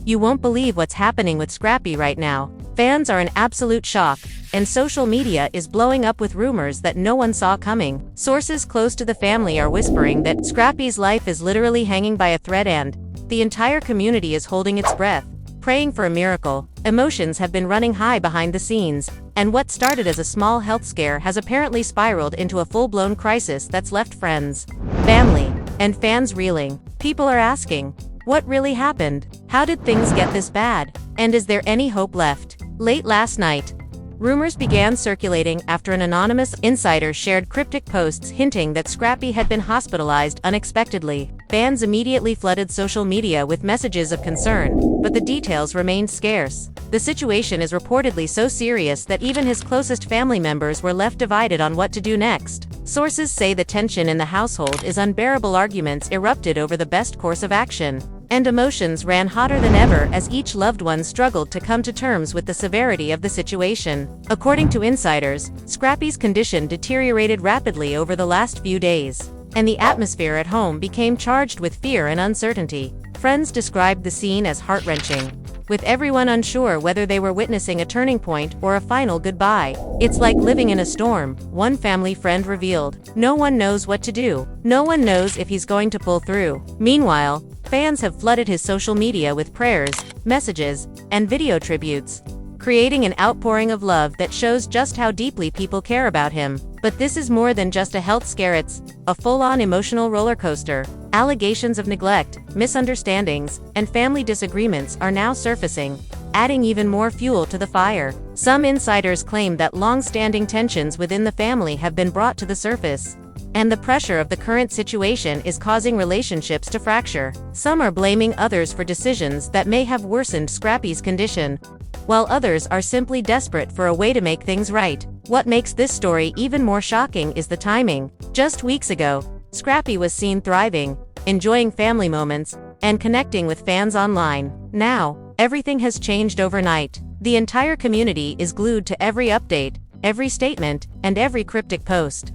You won't believe what's happening with Scrappy right now. Fans are in absolute shock, and social media is blowing up with rumors that no one saw coming. Sources close to the family are whispering that Scrappy's life is literally hanging by a thread and the entire community is holding its breath, praying for a miracle. Emotions have been running high behind the scenes, and what started as a small health scare has apparently spiraled into a full-blown crisis that's left friends, family, and fans reeling. People are asking, what really happened? How did things get this bad? And is there any hope left? Late last night, rumors began circulating after an anonymous insider shared cryptic posts hinting that Scrappy had been hospitalized unexpectedly. Fans immediately flooded social media with messages of concern, but the details remained scarce. The situation is reportedly so serious that even his closest family members were left divided on what to do next. Sources say the tension in the household is unbearable. Arguments erupted over the best course of action, and emotions ran hotter than ever as each loved one struggled to come to terms with the severity of the situation. According to insiders, Scrappy's condition deteriorated rapidly over the last few days, and the atmosphere at home became charged with fear and uncertainty. Friends described the scene as heart-wrenching, with everyone unsure whether they were witnessing a turning point or a final goodbye. It's like living in a storm, one family friend revealed. No one knows what to do. No one knows if he's going to pull through. Meanwhile, fans have flooded his social media with prayers, messages, and video tributes, creating an outpouring of love that shows just how deeply people care about him. But this is more than just a health scare, it's a full-on emotional roller coaster. Allegations of neglect, misunderstandings, and family disagreements are now surfacing, adding even more fuel to the fire. Some insiders claim that long-standing tensions within the family have been brought to the surface, and the pressure of the current situation is causing relationships to fracture. Some are blaming others for decisions that may have worsened Scrappy's condition, while others are simply desperate for a way to make things right. What makes this story even more shocking is the timing. Just weeks ago, Scrappy was seen thriving, enjoying family moments, and connecting with fans online. Now, everything has changed overnight. The entire community is glued to every update, every statement, and every cryptic post,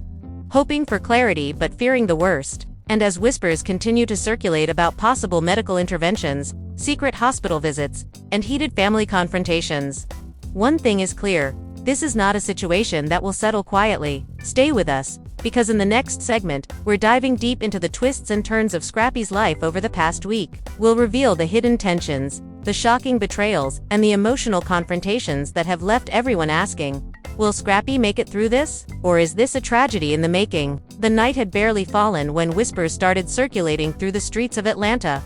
hoping for clarity but fearing the worst. And as whispers continue to circulate about possible medical interventions, secret hospital visits, and heated family confrontations, one thing is clear: this is not a situation that will settle quietly. Stay with us, because in the next segment, we're diving deep into the twists and turns of Scrappy's life over the past week. We'll reveal the hidden tensions, the shocking betrayals, and the emotional confrontations that have left everyone asking, will Scrappy make it through this? Or is this a tragedy in the making? The night had barely fallen when whispers started circulating through the streets of Atlanta.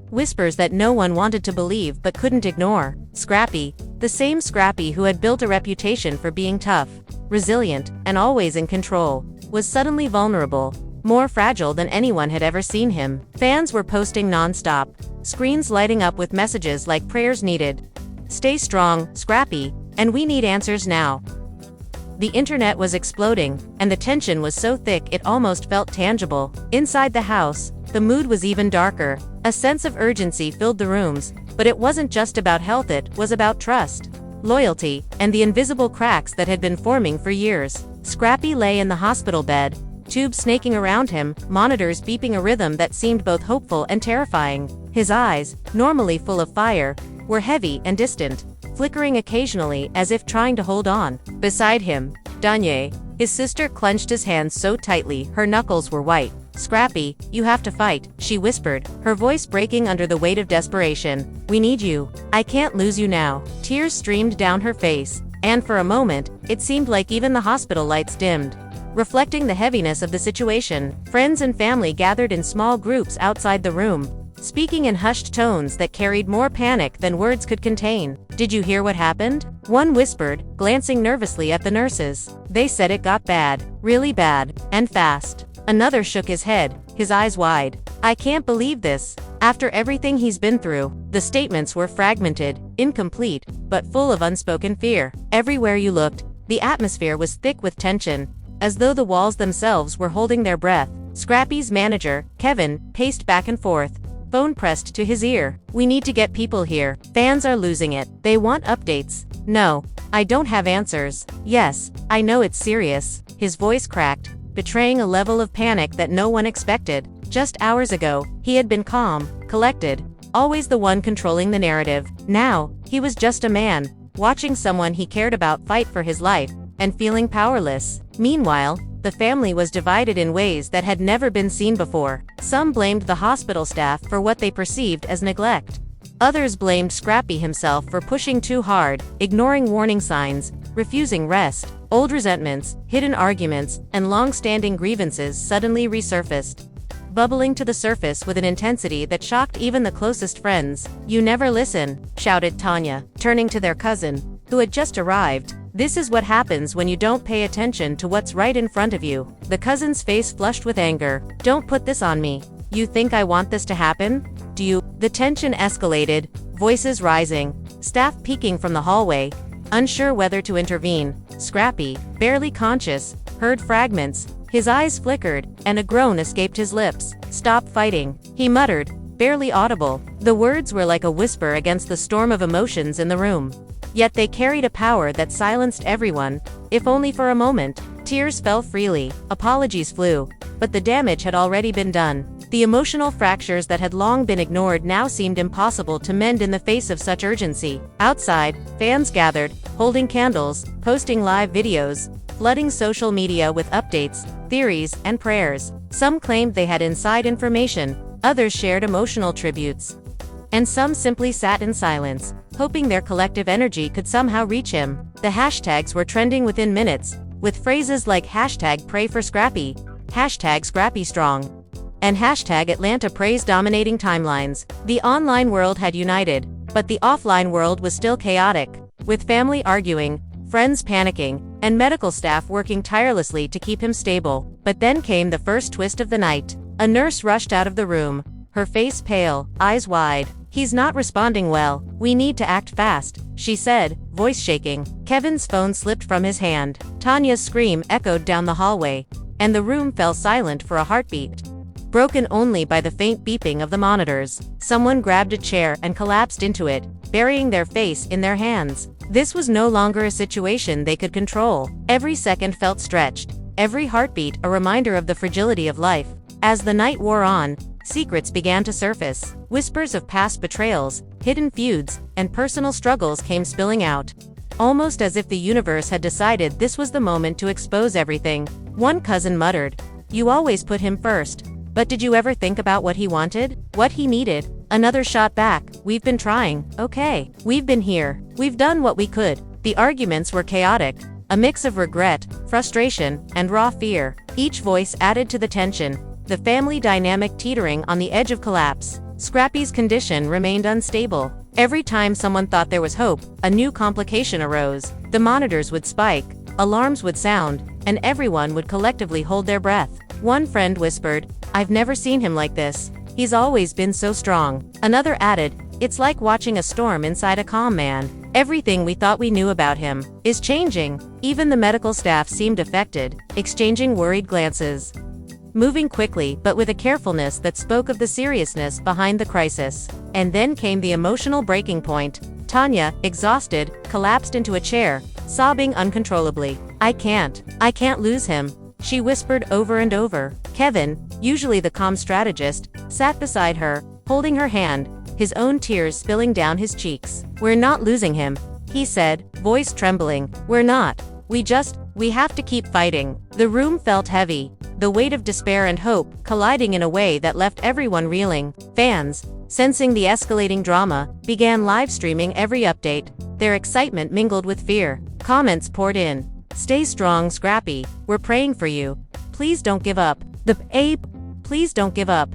Whispers that no one wanted to believe but couldn't ignore. Scrappy, the same Scrappy who had built a reputation for being tough, resilient, and always in control, was suddenly vulnerable, more fragile than anyone had ever seen him. Fans were posting non-stop, screens lighting up with messages like "Prayers needed," "Stay strong, Scrappy," and "We need answers now." The internet was exploding, and the tension was so thick it almost felt tangible. Inside the house, the mood was even darker. A sense of urgency filled the rooms, but it wasn't just about health, it was about trust, loyalty, and the invisible cracks that had been forming for years. Scrappy lay in the hospital bed, tubes snaking around him, monitors beeping a rhythm that seemed both hopeful and terrifying. His eyes, normally full of fire, were heavy and distant, flickering occasionally as if trying to hold on. Beside him, Danye, his sister, clenched his hands so tightly her knuckles were white. "Scrappy, you have to fight," she whispered, her voice breaking under the weight of desperation. "We need you. I can't lose you now." Tears streamed down her face, and for a moment, it seemed like even the hospital lights dimmed, reflecting the heaviness of the situation. Friends and family gathered in small groups outside the room, speaking in hushed tones that carried more panic than words could contain. "Did you hear what happened?" one whispered, glancing nervously at the nurses. "They said it got bad, really bad, and fast." Another shook his head, his eyes wide. "I can't believe this. After everything he's been through." The statements were fragmented, incomplete, but full of unspoken fear. Everywhere you looked, the atmosphere was thick with tension, as though the walls themselves were holding their breath. Scrappy's manager, Kevin, paced back and forth, phone pressed to his ear. "We need to get people here. Fans are losing it. They want updates." "No, I don't have answers." "Yes, I know it's serious." His voice cracked, betraying a level of panic that no one expected. Just hours ago, he had been calm, collected, always the one controlling the narrative. Now, he was just a man, watching someone he cared about fight for his life, and feeling powerless. Meanwhile, the family was divided in ways that had never been seen before. Some blamed the hospital staff for what they perceived as neglect. Others blamed Scrappy himself for pushing too hard, ignoring warning signs, refusing rest. Old resentments, hidden arguments, and long-standing grievances suddenly resurfaced, bubbling to the surface with an intensity that shocked even the closest friends. "You never listen," shouted Tanya, turning to their cousin, who had just arrived. "This is what happens when you don't pay attention to what's right in front of you." The cousin's face flushed with anger. "Don't put this on me. You think I want this to happen? Do you?" The tension escalated, voices rising, staff peeking from the hallway, unsure whether to intervene. Scrappy, barely conscious, heard fragments. His eyes flickered, and a groan escaped his lips. "Stop fighting," he muttered, barely audible. The words were like a whisper against the storm of emotions in the room. Yet they carried a power that silenced everyone, if only for a moment. Tears fell freely, apologies flew, but the damage had already been done. The emotional fractures that had long been ignored now seemed impossible to mend in the face of such urgency. Outside, fans gathered, holding candles, posting live videos, flooding social media with updates, theories, and prayers. Some claimed they had inside information, others shared emotional tributes, and some simply sat in silence, hoping their collective energy could somehow reach him. The hashtags were trending within minutes, with phrases like #PrayForScrappy, #ScrappyStrong, and #Atlanta Praise dominating timelines. The online world had united, but the offline world was still chaotic, with family arguing, friends panicking, and medical staff working tirelessly to keep him stable. But then came the first twist of the night. A nurse rushed out of the room, her face pale, eyes wide. "He's not responding well. We need to act fast," she said, voice shaking. Kevin's phone slipped from his hand. Tanya's scream echoed down the hallway, and the room fell silent for a heartbeat, broken only by the faint beeping of the monitors. Someone grabbed a chair and collapsed into it, burying their face in their hands. This was no longer a situation they could control. Every second felt stretched, every heartbeat a reminder of the fragility of life. As the night wore on, secrets began to surface. Whispers of past betrayals, hidden feuds, and personal struggles came spilling out, almost as if the universe had decided this was the moment to expose everything. One cousin muttered, "You always put him first. But did you ever think about what he wanted? What he needed?" Another shot back, "We've been trying, okay? We've been here. We've done what we could." The arguments were chaotic, a mix of regret, frustration, and raw fear. Each voice added to the tension, the family dynamic teetering on the edge of collapse. Scrappy's condition remained unstable. Every time someone thought there was hope, a new complication arose. The monitors would spike, alarms would sound, and everyone would collectively hold their breath. One friend whispered, "I've never seen him like this. He's always been so strong." Another added, "It's like watching a storm inside a calm man. Everything we thought we knew about him is changing." Even the medical staff seemed affected, exchanging worried glances, moving quickly but with a carefulness that spoke of the seriousness behind the crisis. And then came the emotional breaking point. Tanya, exhausted, collapsed into a chair, sobbing uncontrollably. I can't lose him," she whispered over and over. Kevin, usually the calm strategist, sat beside her, holding her hand, his own tears spilling down his cheeks. "We're not losing him," he said, voice trembling. "We're not. We have to keep fighting." The room felt heavy, the weight of despair and hope colliding in a way that left everyone reeling. Fans, sensing the escalating drama, began live streaming every update. Their excitement mingled with fear. Comments poured in. "Stay strong, Scrappy. We're praying for you. Please don't give up. Please don't give up."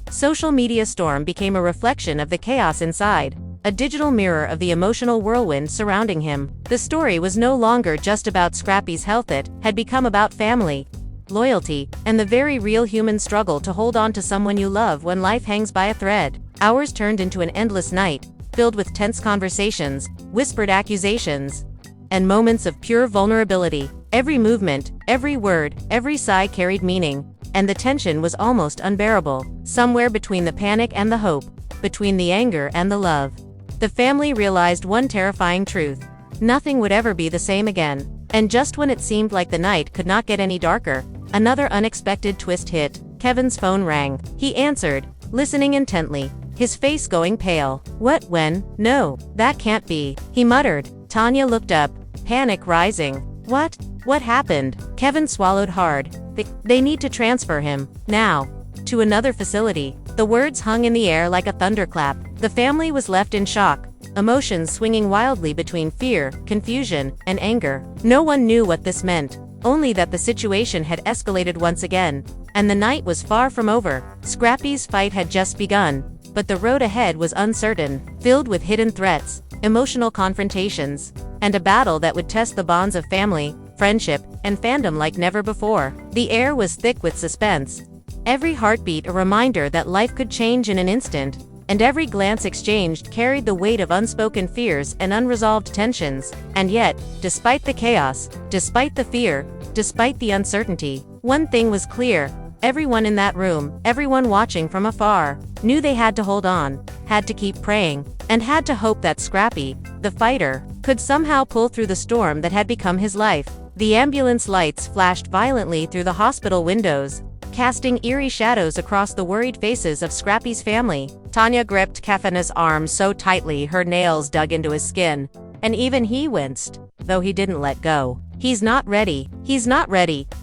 Social media storm became a reflection of the chaos inside, a digital mirror of the emotional whirlwind surrounding him. The story was no longer just about Scrappy's health, it had become about family, loyalty, and the very real human struggle to hold on to someone you love when life hangs by a thread. Hours turned into an endless night, filled with tense conversations, whispered accusations, and moments of pure vulnerability. Every movement, every word, every sigh carried meaning, and the tension was almost unbearable. Somewhere between the panic and the hope, between the anger and the love, the family realized one terrifying truth. Nothing would ever be the same again. And just when it seemed like the night could not get any darker, another unexpected twist hit. Kevin's phone rang. He answered, listening intently, his face going pale. What, when? No, that can't be, he muttered. Tanya looked up, panic rising. What? What happened? Kevin swallowed hard. They need to transfer him, now, to another facility. The words hung in the air like a thunderclap. The family was left in shock, emotions swinging wildly between fear, confusion, and anger. No one knew what this meant, only that the situation had escalated once again, and the night was far from over. Scrappy's fight had just begun, but the road ahead was uncertain, filled with hidden threats, emotional confrontations, and a battle that would test the bonds of family, friendship, and fandom like never before. The air was thick with suspense, every heartbeat a reminder that life could change in an instant, and every glance exchanged carried the weight of unspoken fears and unresolved tensions. And yet, despite the chaos, despite the fear, despite the uncertainty, one thing was clear. Everyone in that room, everyone watching from afar, knew they had to hold on, had to keep praying, and had to hope that Scrappy, the fighter, could somehow pull through the storm that had become his life. The ambulance lights flashed violently through the hospital windows, casting eerie shadows across the worried faces of Scrappy's family. Tanya gripped Kevin's arm so tightly her nails dug into his skin, and even he winced, though he didn't let go. He's not ready,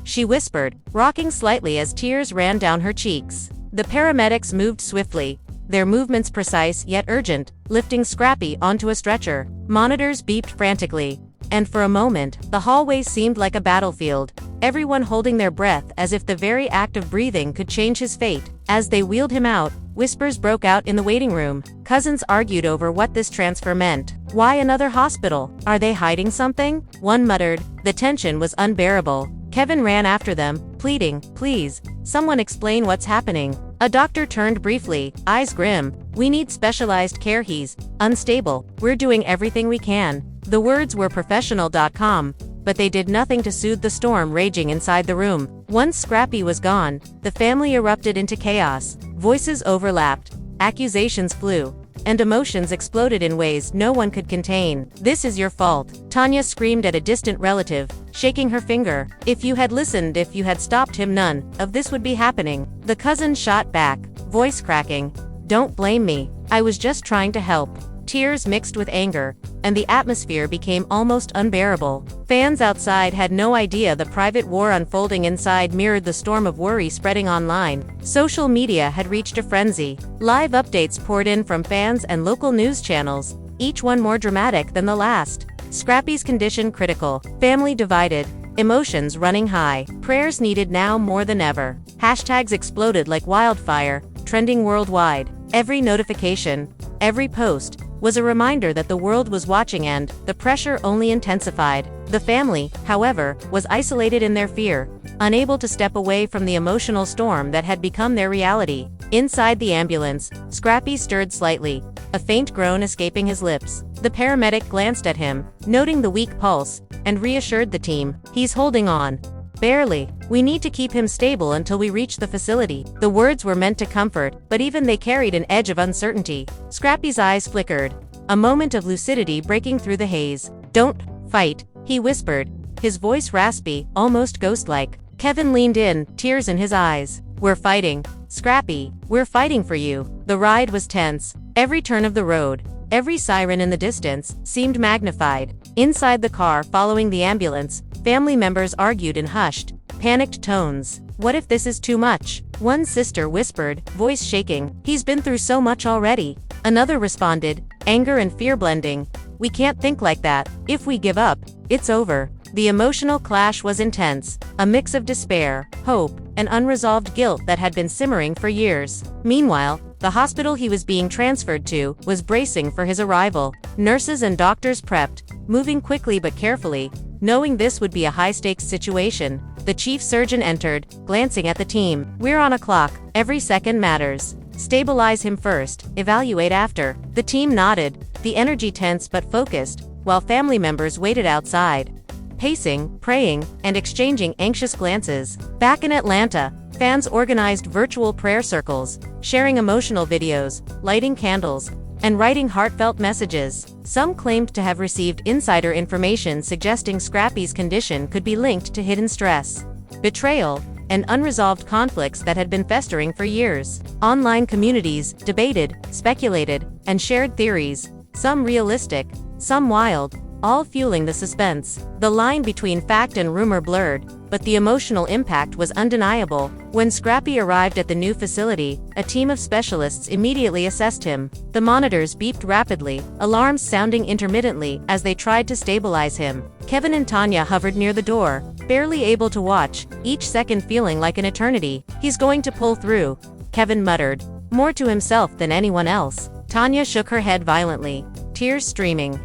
she whispered, rocking slightly as tears ran down her cheeks. The paramedics moved swiftly, their movements precise yet urgent, lifting Scrappy onto a stretcher. Monitors beeped frantically, and for a moment, the hallway seemed like a battlefield, everyone holding their breath as if the very act of breathing could change his fate. As they wheeled him out, whispers broke out in the waiting room. Cousins argued over what this transfer meant. Why another hospital? Are they hiding something? One muttered. The tension was unbearable. Kevin ran after them, pleading, please, someone explain what's happening. A doctor turned briefly, eyes grim. We need specialized care. He's unstable. We're doing everything we can. The words were professional.com, but they did nothing to soothe the storm raging inside the room. Once Scrappy was gone, the family erupted into chaos. Voices overlapped, accusations flew, and emotions exploded in ways no one could contain. This is your fault, Tanya screamed at a distant relative, shaking her finger. If you had listened, if you had stopped him, none of this would be happening. The cousin shot back, voice cracking. Don't blame me. I was just trying to help. Tears mixed with anger, and the atmosphere became almost unbearable. Fans outside had no idea the private war unfolding inside mirrored the storm of worry spreading online. Social media had reached a frenzy. Live updates poured in from fans and local news channels, each one more dramatic than the last. Scrappy's condition critical, family divided, emotions running high, prayers needed now more than ever. Hashtags exploded like wildfire, trending worldwide. Every notification, every post, was a reminder that the world was watching, and the pressure only intensified. The family, however, was isolated in their fear, unable to step away from the emotional storm that had become their reality. Inside the ambulance, Scrappy stirred slightly, a faint groan escaping his lips. The paramedic glanced at him, noting the weak pulse, and reassured the team. He's holding on. Barely. We need to keep him stable until we reach the facility. The words were meant to comfort, but even they carried an edge of uncertainty. Scrappy's eyes flickered, a moment of lucidity breaking through the haze. Don't fight, he whispered, his voice raspy, almost ghost-like. Kevin leaned in, tears in his eyes. We're fighting, Scrappy, we're fighting for you. The ride was tense. Every turn of the road, every siren in the distance, seemed magnified. Inside the car following the ambulance, family members argued in hushed, panicked tones. What if this is too much? One sister whispered, voice shaking. He's been through so much already. Another responded, anger and fear blending. We can't think like that. If we give up, it's over. The emotional clash was intense, a mix of despair, hope, and unresolved guilt that had been simmering for years. Meanwhile, the hospital he was being transferred to was bracing for his arrival. Nurses and doctors prepped, moving quickly but carefully, knowing this would be a high-stakes situation. The chief surgeon entered, glancing at the team. We're on a clock. Every second matters. Stabilize him first, evaluate after. The team nodded, the energy tense but focused, while family members waited outside, pacing, praying, and exchanging anxious glances. Back in Atlanta, fans organized virtual prayer circles, sharing emotional videos, lighting candles, and writing heartfelt messages. Some claimed to have received insider information suggesting Scrappy's condition could be linked to hidden stress, betrayal, and unresolved conflicts that had been festering for years. Online communities debated, speculated, and shared theories, some realistic, some wild, all fueling the suspense. The line between fact and rumor blurred, but the emotional impact was undeniable. When Scrappy arrived at the new facility, a team of specialists immediately assessed him. The monitors beeped rapidly, alarms sounding intermittently as they tried to stabilize him. Kevin and Tanya hovered near the door, barely able to watch, each second feeling like an eternity. "He's going to pull through," Kevin muttered, more to himself than anyone else. Tanya shook her head violently, tears streaming.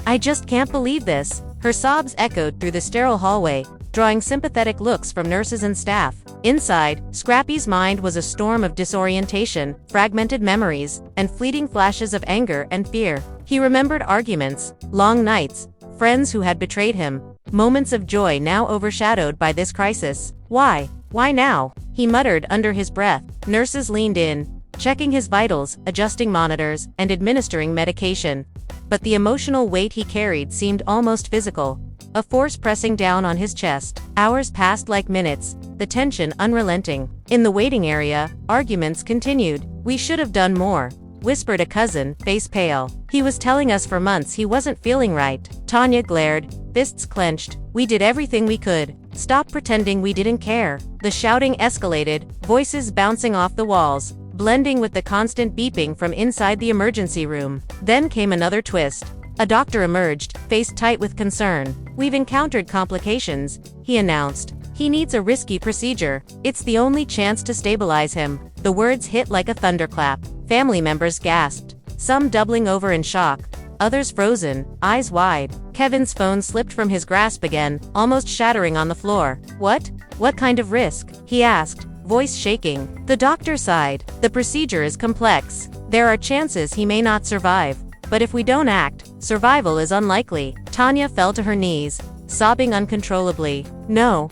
I just can't believe this." Her sobs echoed through the sterile hallway, drawing sympathetic looks from nurses and staff. Inside, Scrappy's mind was a storm of disorientation, fragmented memories, and fleeting flashes of anger and fear. He remembered arguments, long nights, friends who had betrayed him, moments of joy now overshadowed by this crisis. Why? Why now? He muttered under his breath. Nurses leaned in, checking his vitals, adjusting monitors, and administering medication. But the emotional weight he carried seemed almost physical, a force pressing down on his chest. Hours passed like minutes, the tension unrelenting. In the waiting area, arguments continued. "We should have done more," whispered a cousin, face pale. "He was telling us for months he wasn't feeling right." Tanya glared, fists clenched. "We did everything we could. Stop pretending we didn't care." The shouting escalated, voices bouncing off the walls, blending with the constant beeping from inside the emergency room. Then came another twist. A doctor emerged, face tight with concern. "We've encountered complications," he announced. "He needs a risky procedure. It's the only chance to stabilize him." The words hit like a thunderclap. Family members gasped, some doubling over in shock, others frozen, eyes wide. Kevin's phone slipped from his grasp again, almost shattering on the floor. What kind of risk?" he asked, voice shaking. The doctor sighed. "The procedure is complex. There are chances he may not survive. But if we don't act, survival is unlikely." Tanya fell to her knees, sobbing uncontrollably. No,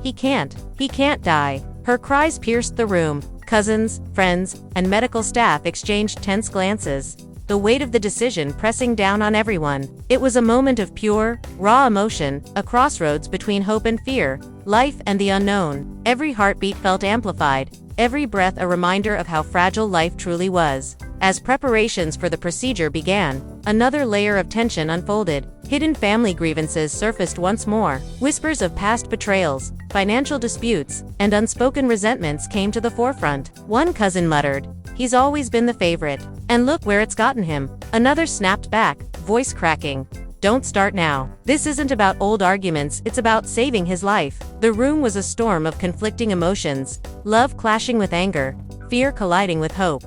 he can't die." Her cries pierced the room. Cousins, friends, and medical staff exchanged tense glances, the weight of the decision pressing down on everyone. It was a moment of pure, raw emotion, a crossroads between hope and fear, life and the unknown. Every heartbeat felt amplified, every breath a reminder of how fragile life truly was. As preparations for the procedure began, another layer of tension unfolded. Hidden family grievances surfaced once more. Whispers of past betrayals, financial disputes, and unspoken resentments came to the forefront. One cousin muttered, "He's always been the favorite, and look where it's gotten him." Another snapped back, voice cracking, "Don't start now. This isn't about old arguments, it's about saving his life." The room was a storm of conflicting emotions, love clashing with anger, fear colliding with hope,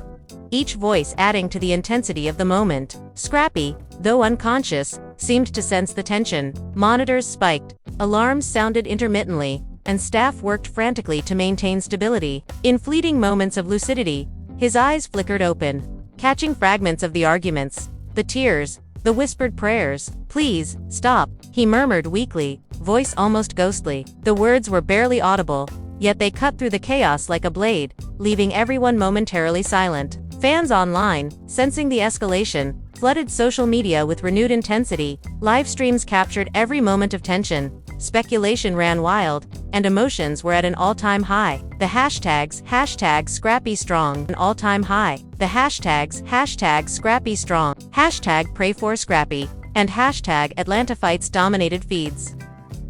each voice adding to the intensity of the moment. Scrappy, though unconscious, seemed to sense the tension. Monitors spiked, alarms sounded intermittently, and staff worked frantically to maintain stability. In fleeting moments of lucidity, his eyes flickered open, catching fragments of the arguments, the tears, the whispered prayers. "Please, stop," he murmured weakly, voice almost ghostly. The words were barely audible, yet they cut through the chaos like a blade, leaving everyone momentarily silent. Fans online, sensing the escalation, flooded social media with renewed intensity. Live streams captured every moment of tension, speculation ran wild, and emotions were at an all-time high. The hashtags #ScrappyStrong, an all-time high. The hashtags #ScrappyStrong, #PrayForScrappy, and #AtlantaFights dominated feeds,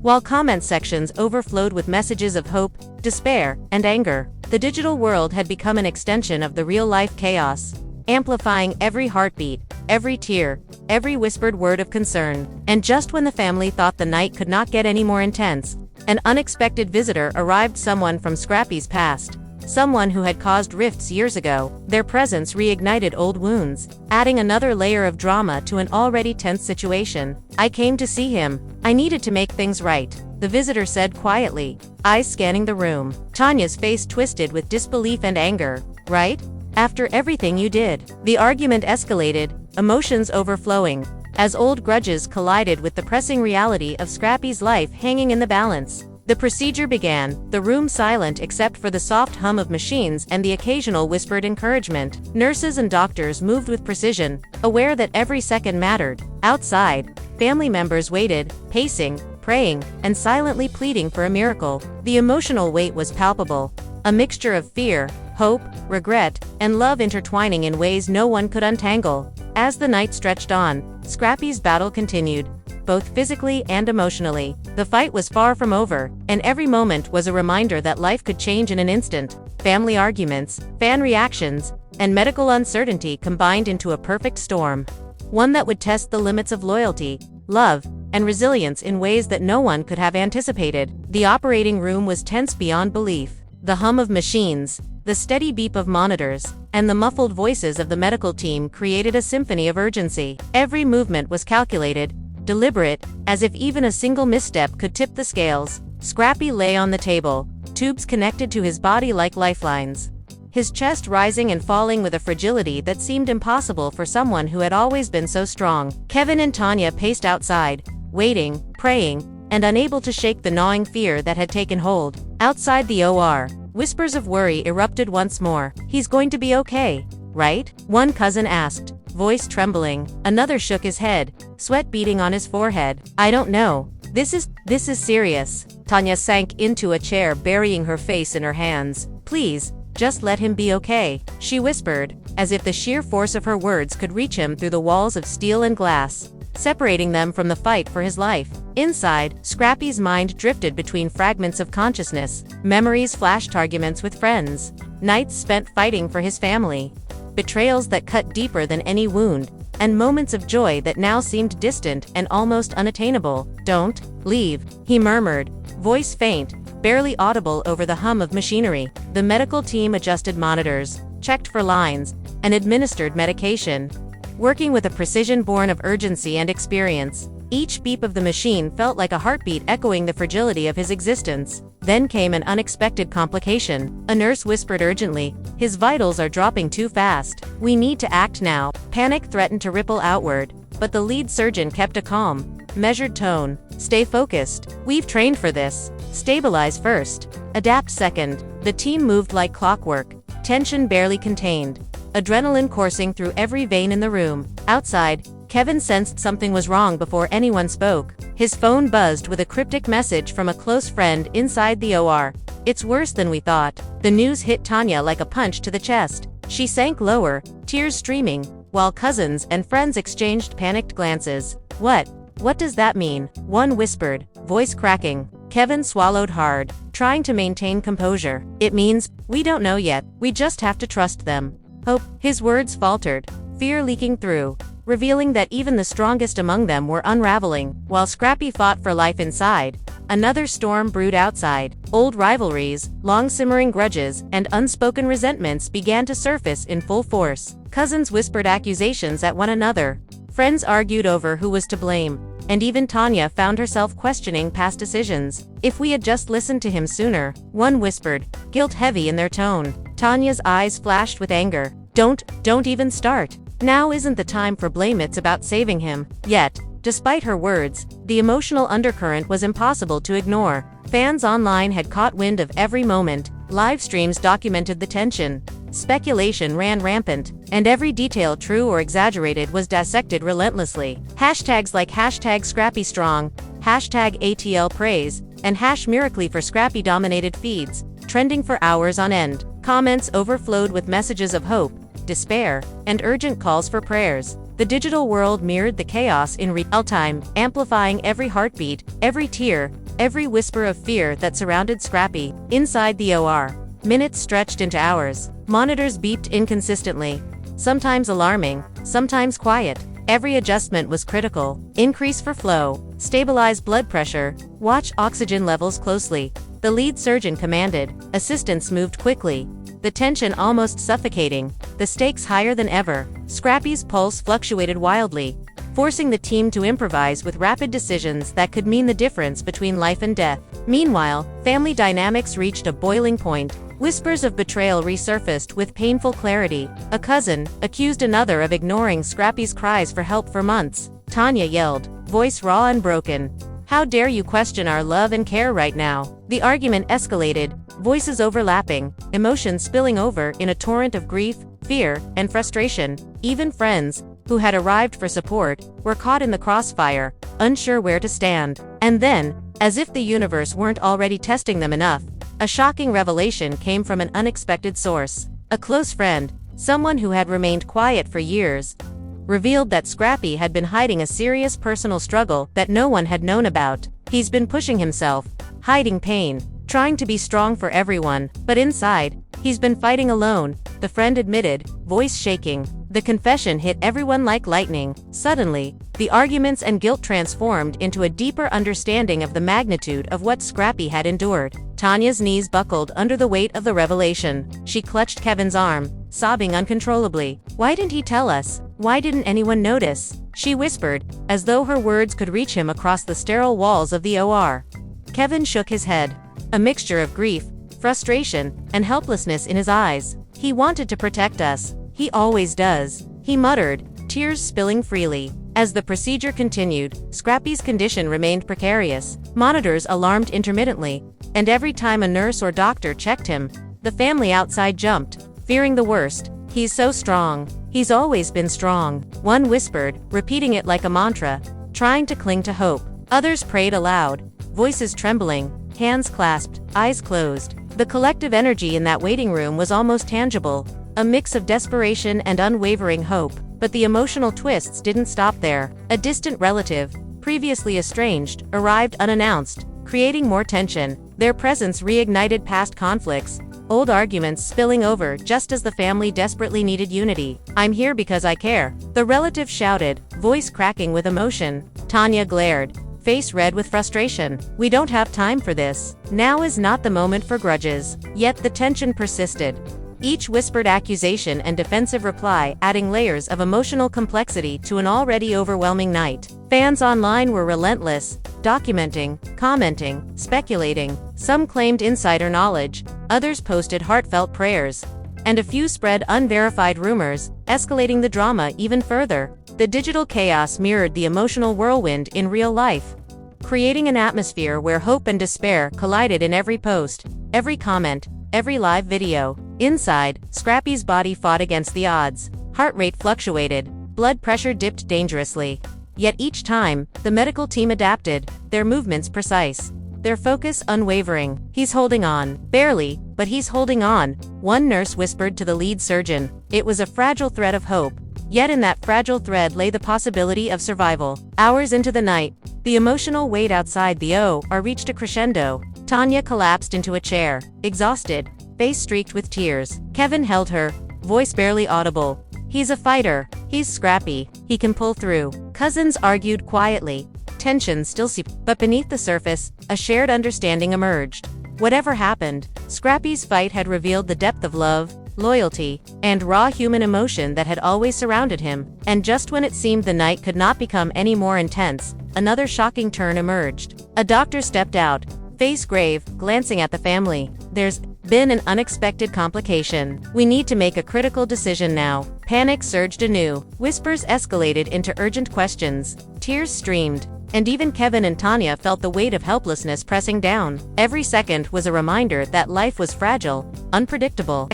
while comment sections overflowed with messages of hope, despair, and anger. The digital world had become an extension of the real-life chaos, amplifying every heartbeat, every tear, every whispered word of concern. And just when the family thought the night could not get any more intense, an unexpected visitor arrived, someone from Scrappy's past, someone who had caused rifts years ago. Their presence reignited old wounds, adding another layer of drama to an already tense situation. "I came to see him. I needed to make things right," the visitor said quietly, eyes scanning the room. Tanya's face twisted with disbelief and anger. "Right? After everything you did?" The argument escalated, emotions overflowing, as old grudges collided with the pressing reality of Scrappy's life hanging in the balance. The procedure began, the room silent except for the soft hum of machines and the occasional whispered encouragement. Nurses and doctors moved with precision, aware that every second mattered. Outside, family members waited, pacing, praying, and silently pleading for a miracle. The emotional weight was palpable, a mixture of fear, hope, regret, and love intertwining in ways no one could untangle. As the night stretched on, Scrappy's battle continued, both physically and emotionally. The fight was far from over, and every moment was a reminder that life could change in an instant. Family arguments, fan reactions, and medical uncertainty combined into a perfect storm. One that would test the limits of loyalty, love, and resilience in ways that no one could have anticipated. The operating room was tense beyond belief. The hum of machines, the steady beep of monitors, and the muffled voices of the medical team created a symphony of urgency. Every movement was calculated, deliberate, as if even a single misstep could tip the scales. Scrappy lay on the table, tubes connected to his body like lifelines, his chest rising and falling with a fragility that seemed impossible for someone who had always been so strong. Kevin and Tanya paced outside, waiting, praying, and unable to shake the gnawing fear that had taken hold. Outside the OR, whispers of worry erupted once more. "He's going to be okay, right?" one cousin asked, voice trembling. Another shook his head, sweat beading on his forehead. "I don't know. This is serious." Tanya sank into a chair, burying her face in her hands. "Please, just let him be okay," she whispered, as if the sheer force of her words could reach him through the walls of steel and glass, separating them from the fight for his life. Inside, Scrappy's mind drifted between fragments of consciousness. Memories flashed, arguments with friends, nights spent fighting for his family, betrayals that cut deeper than any wound, and moments of joy that now seemed distant and almost unattainable. "Don't leave," he murmured, voice faint, barely audible over the hum of machinery. The medical team adjusted monitors, checked for lines, and administered medication, working with a precision born of urgency and experience. Each beep of the machine felt like a heartbeat echoing the fragility of his existence. Then came an unexpected complication. A nurse whispered urgently, "His vitals are dropping too fast. We need to act now." Panic threatened to ripple outward, but the lead surgeon kept a calm, measured tone. "Stay focused. We've trained for this. Stabilize first, adapt second." The team moved like clockwork, tension barely contained, adrenaline coursing through every vein in the room. Outside, Kevin sensed something was wrong before anyone spoke. His phone buzzed with a cryptic message from a close friend inside the OR. "It's worse than we thought." The news hit Tanya like a punch to the chest. She sank lower, tears streaming, while cousins and friends exchanged panicked glances. What does that mean?" one whispered, voice cracking. Kevin swallowed hard, trying to maintain composure. "It means, we don't know yet. We just have to trust them. Hope." His words faltered, fear leaking through, revealing that even the strongest among them were unraveling. While Scrappy fought for life inside, another storm brewed outside. Old rivalries, long-simmering grudges, and unspoken resentments began to surface in full force. Cousins whispered accusations at one another. Friends argued over who was to blame, and even Tanya found herself questioning past decisions. "If we had just listened to him sooner," one whispered, guilt heavy in their tone. Tanya's eyes flashed with anger. Don't even start. Now isn't the time for blame, it's about saving him." Yet, despite her words, the emotional undercurrent was impossible to ignore. Fans online had caught wind of every moment, live streams documented the tension, speculation ran rampant, and every detail, true or exaggerated, was dissected relentlessly. Hashtags like #ScrappyStrong, #ATLPraise, and #Miracle for Scrappy dominated feeds, trending for hours on end. Comments overflowed with messages of hope, despair, and urgent calls for prayers. The digital world mirrored the chaos in real time, amplifying every heartbeat, every tear, every whisper of fear that surrounded Scrappy. Inside the OR, minutes stretched into hours. Monitors beeped inconsistently, sometimes alarming, sometimes quiet. Every adjustment was critical. Increase for flow, stabilize blood pressure, watch oxygen levels closely. The lead surgeon commanded. Assistants moved quickly, the tension almost suffocating, the stakes higher than ever. Scrappy's pulse fluctuated wildly, forcing the team to improvise with rapid decisions that could mean the difference between life and death. Meanwhile, family dynamics reached a boiling point. Whispers of betrayal resurfaced with painful clarity. A cousin accused another of ignoring Scrappy's cries for help for months. Tanya yelled, voice raw and broken, "How dare you question our love and care right now?" The argument escalated, voices overlapping, emotions spilling over in a torrent of grief, fear, and frustration. Even friends, who had arrived for support, were caught in the crossfire, unsure where to stand. And then, as if the universe weren't already testing them enough, a shocking revelation came from an unexpected source. A close friend, someone who had remained quiet for years, revealed that Scrappy had been hiding a serious personal struggle that no one had known about. He's been pushing himself, hiding pain, trying to be strong for everyone, but inside, he's been fighting alone, the friend admitted, voice shaking. The confession hit everyone like lightning. Suddenly, the arguments and guilt transformed into a deeper understanding of the magnitude of what Scrappy had endured. Tanya's knees buckled under the weight of the revelation. She clutched Kevin's arm, sobbing uncontrollably. "Why didn't he tell us? Why didn't anyone notice?" she whispered, as though her words could reach him across the sterile walls of the OR. Kevin shook his head, a mixture of grief, frustration, and helplessness in his eyes. "He wanted to protect us. He always does," he muttered, tears spilling freely. As the procedure continued, Scrappy's condition remained precarious. Monitors alarmed intermittently, and every time a nurse or doctor checked him, the family outside jumped, fearing the worst. "He's so strong. He's always been strong," one whispered, repeating it like a mantra, trying to cling to hope. Others prayed aloud, voices trembling, hands clasped, eyes closed. The collective energy in that waiting room was almost tangible, a mix of desperation and unwavering hope. But the emotional twists didn't stop there. A distant relative, previously estranged, arrived unannounced, creating more tension. Their presence reignited past conflicts, old arguments spilling over just as the family desperately needed unity. "I'm here because I care," the relative shouted, voice cracking with emotion. Tanya glared, face red with frustration. "We don't have time for this. Now is not the moment for grudges." Yet the tension persisted. Each whispered accusation and defensive reply adding layers of emotional complexity to an already overwhelming night. Fans online were relentless, documenting, commenting, speculating. Some claimed insider knowledge, others posted heartfelt prayers, and a few spread unverified rumors, escalating the drama even further. The digital chaos mirrored the emotional whirlwind in real life, creating an atmosphere where hope and despair collided in every post, every comment, every live video. Inside, Scrappy's body fought against the odds. Heart rate fluctuated, blood pressure dipped dangerously. Yet each time, the medical team adapted, their movements precise, their focus unwavering. "He's holding on. Barely, but he's holding on," one nurse whispered to the lead surgeon. It was a fragile thread of hope. Yet in that fragile thread lay the possibility of survival. Hours into the night, the emotional weight outside the OR reached a crescendo. Tanya collapsed into a chair, exhausted, face streaked with tears. Kevin held her, voice barely audible. "He's a fighter. He's Scrappy. He can pull through." Cousins argued quietly, tension still seeped, but beneath the surface, a shared understanding emerged. Whatever happened, Scrappy's fight had revealed the depth of love, loyalty, and raw human emotion that had always surrounded him. And just when it seemed the night could not become any more intense, another shocking turn emerged. A doctor stepped out, face grave, glancing at the family. "There's been an unexpected complication. We need to make a critical decision now." Panic surged anew. Whispers escalated into urgent questions. Tears streamed. And even Kevin and Tanya felt the weight of helplessness pressing down. Every second was a reminder that life was fragile, unpredictable.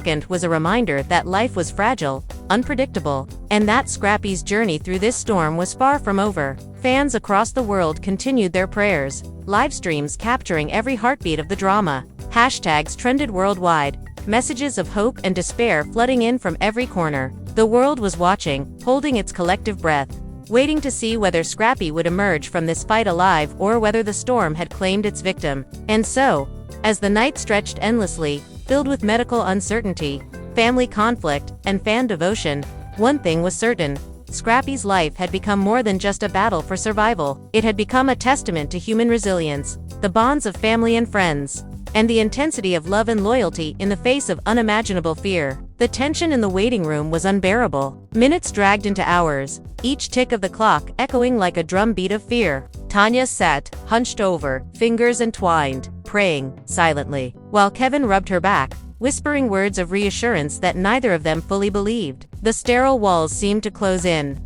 And that Scrappy's journey through this storm was far from over. Fans across the world continued their prayers, live streams capturing every heartbeat of the drama. Hashtags trended worldwide, messages of hope and despair flooding in from every corner. The world was watching, holding its collective breath, waiting to see whether Scrappy would emerge from this fight alive or whether the storm had claimed its victim. And so, as the night stretched endlessly, filled with medical uncertainty, family conflict, and fan devotion, one thing was certain: Scrappy's life had become more than just a battle for survival. It had become a testament to human resilience, the bonds of family and friends, and the intensity of love and loyalty in the face of unimaginable fear. The tension in the waiting room was unbearable. Minutes dragged into hours, each tick of the clock echoing like a drumbeat of fear. Tanya sat, hunched over, fingers entwined, praying silently, while Kevin rubbed her back, whispering words of reassurance that neither of them fully believed. The sterile walls seemed to close in,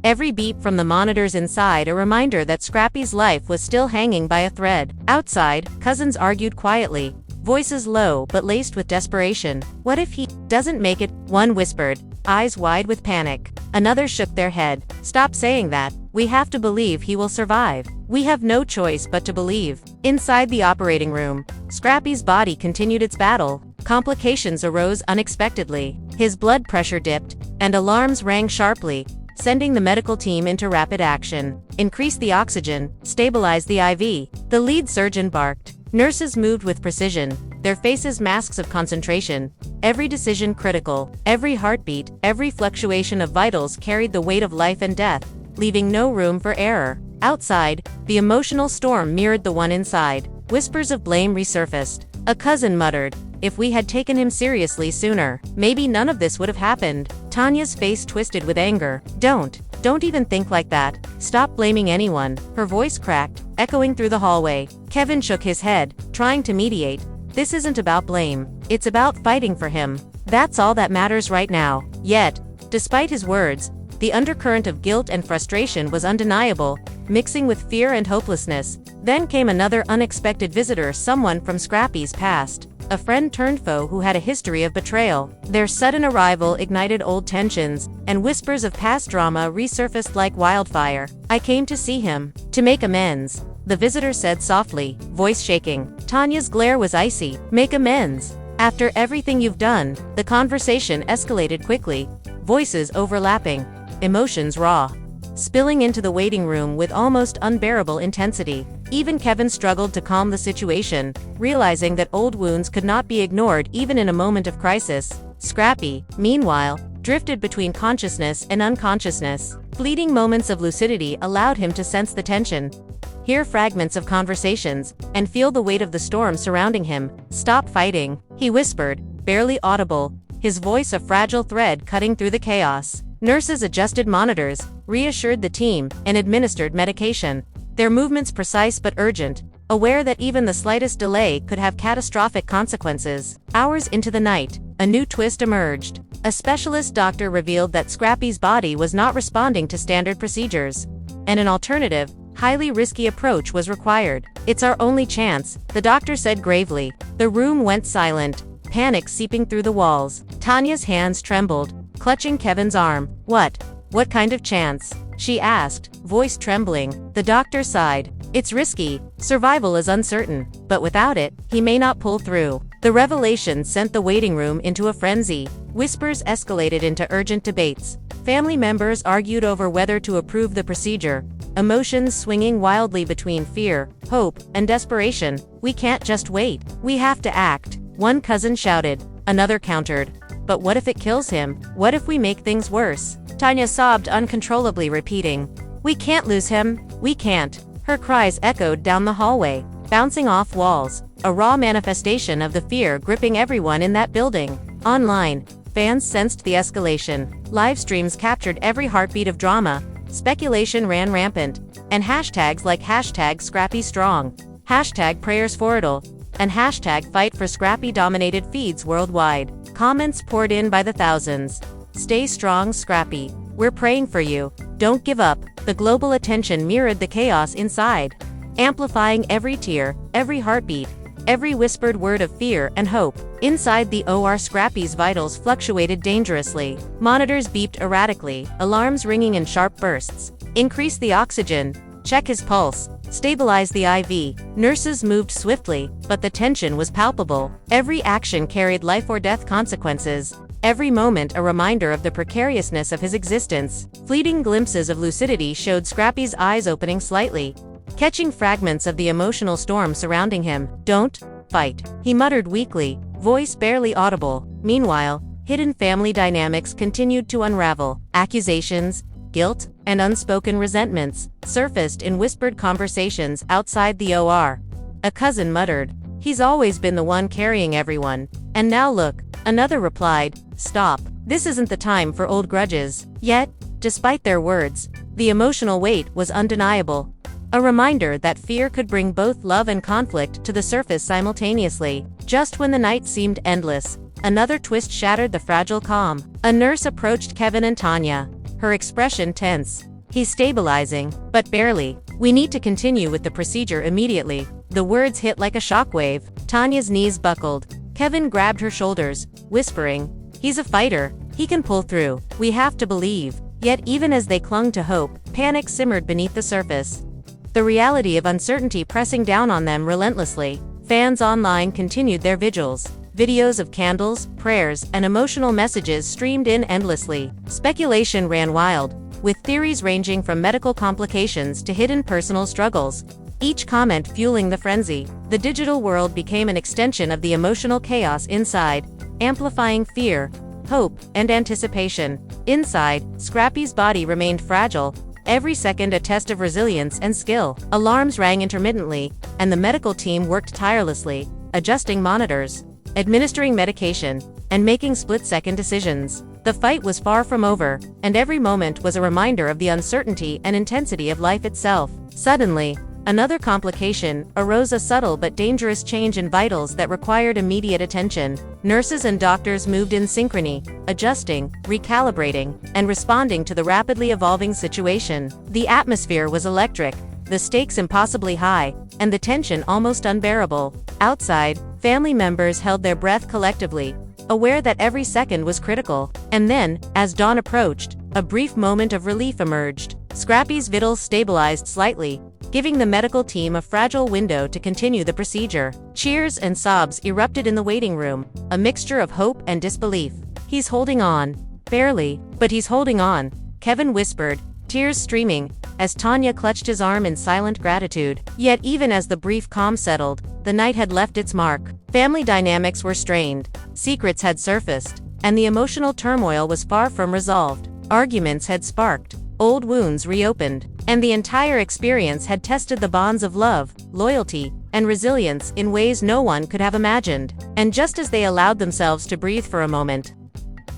every beep from the monitors inside a reminder that Scrappy's life was still hanging by a thread. Outside, cousins argued quietly, voices low but laced with desperation. "What if he doesn't make it?" one whispered, eyes wide with panic. Another shook their head. "Stop saying that. We have to believe he will survive. We have no choice but to believe. Inside the operating room, Scrappy's body continued its battle. Complications arose unexpectedly. His blood pressure dipped, and alarms rang sharply, sending the medical team into rapid action. Increase the oxygen, stabilize the IV. The lead surgeon barked. Nurses moved with precision, their faces masks of concentration. Every decision critical, every heartbeat, every fluctuation of vitals carried the weight of life and death, leaving no room for error. Outside, the emotional storm mirrored the one inside. Whispers of blame resurfaced. A cousin muttered, "If we had taken him seriously sooner, maybe none of this would have happened." Tanya's face twisted with anger. Don't even think like that. Stop blaming anyone." Her voice cracked, echoing through the hallway. Kevin shook his head, trying to mediate. "This isn't about blame. It's about fighting for him. That's all that matters right now." Yet, despite his words, the undercurrent of guilt and frustration was undeniable, mixing with fear and hopelessness. Then came another unexpected visitor, someone from Scrappy's past. A friend turned foe who had a history of betrayal. Their sudden arrival ignited old tensions, and whispers of past drama resurfaced like wildfire. "I came to see him, to make amends," the visitor said softly, voice shaking. Tanya's glare was icy. "Make amends? After everything you've done?" The conversation escalated quickly, voices overlapping, emotions raw, spilling into the waiting room with almost unbearable intensity. Even Kevin struggled to calm the situation, realizing that old wounds could not be ignored even in a moment of crisis. Scrappy, meanwhile, drifted between consciousness and unconsciousness. Fleeting moments of lucidity allowed him to sense the tension, hear fragments of conversations, and feel the weight of the storm surrounding him. "Stop fighting," he whispered, barely audible, his voice a fragile thread cutting through the chaos. Nurses adjusted monitors, reassured the team, and administered medication, their movements precise but urgent, aware that even the slightest delay could have catastrophic consequences. Hours into the night, a new twist emerged. A specialist doctor revealed that Scrappy's body was not responding to standard procedures, and an alternative, highly risky approach was required. "It's our only chance," the doctor said gravely. The room went silent, panic seeping through the walls. Tanya's hands trembled, clutching Kevin's arm. What kind of chance?" she asked, voice trembling. The doctor sighed. "It's risky, survival is uncertain, but without it, he may not pull through." The revelation sent the waiting room into a frenzy. Whispers escalated into urgent debates. Family members argued over whether to approve the procedure, emotions swinging wildly between fear, hope, and desperation. "We can't just wait. We have to act," one cousin shouted. Another countered. "But what if it kills him? What if we make things worse?" Tanya sobbed uncontrollably, repeating, "We can't lose him. We can't." Her cries echoed down the hallway, bouncing off walls, a raw manifestation of the fear gripping everyone in that building. Online, fans sensed the escalation. Live streams captured every heartbeat of drama. Speculation ran rampant, and hashtags like #ScrappyStrong, #PrayersForIt'll, and #FightForScrappy dominated feeds worldwide. Comments poured in by the thousands. "Stay strong, Scrappy. We're praying for you. Don't give up." The global attention mirrored the chaos inside, amplifying every tear, every heartbeat, every whispered word of fear and hope. Inside the OR, Scrappy's vitals fluctuated dangerously. Monitors beeped erratically, alarms ringing in sharp bursts. "Increase the oxygen. Check his pulse. Stabilize the IV." Nurses moved swiftly, but the tension was palpable. Every action carried life or death consequences. Every moment a reminder of the precariousness of his existence. Fleeting glimpses of lucidity showed Scrappy's eyes opening slightly, catching fragments of the emotional storm surrounding him. "Don't fight," he muttered weakly, voice barely audible. Meanwhile, hidden family dynamics continued to unravel. Accusations, guilt, and unspoken resentments surfaced in whispered conversations outside the OR. A cousin muttered, "He's always been the one carrying everyone. And now look." Another replied, "Stop. This isn't the time for old grudges." Yet, despite their words, the emotional weight was undeniable. A reminder that fear could bring both love and conflict to the surface simultaneously. Just when the night seemed endless, another twist shattered the fragile calm. A nurse approached Kevin and Tanya, her expression tense. "He's stabilizing, but barely. We need to continue with the procedure immediately." The words hit like a shockwave. Tanya's knees buckled. Kevin grabbed her shoulders, whispering, "He's a fighter. He can pull through. We have to believe." Yet even as they clung to hope, panic simmered beneath the surface. The reality of uncertainty pressing down on them relentlessly. Fans online continued their vigils. Videos of candles, prayers, and emotional messages streamed in endlessly. Speculation ran wild, with theories ranging from medical complications to hidden personal struggles, each comment fueling the frenzy. The digital world became an extension of the emotional chaos inside, amplifying fear, hope, and anticipation. Inside, Scrappy's body remained fragile, every second a test of resilience and skill. Alarms rang intermittently, and the medical team worked tirelessly, adjusting monitors, administering medication, and making split-second decisions. The fight was far from over, and every moment was a reminder of the uncertainty and intensity of life itself. Suddenly, another complication arose, a subtle but dangerous change in vitals that required immediate attention. Nurses and doctors moved in synchrony, adjusting, recalibrating, and responding to the rapidly evolving situation. The atmosphere was electric, the stakes impossibly high, and the tension almost unbearable. Outside, family members held their breath collectively, aware that every second was critical. And then, as dawn approached, a brief moment of relief emerged. Scrappy's vitals stabilized slightly, giving the medical team a fragile window to continue the procedure. Cheers and sobs erupted in the waiting room, a mixture of hope and disbelief. "He's holding on. Barely, but he's holding on," Kevin whispered, tears streaming, as Tanya clutched his arm in silent gratitude. Yet even as the brief calm settled, the night had left its mark. Family dynamics were strained, secrets had surfaced, and the emotional turmoil was far from resolved. Arguments had sparked, old wounds reopened, and the entire experience had tested the bonds of love, loyalty, and resilience in ways no one could have imagined. And just as they allowed themselves to breathe for a moment,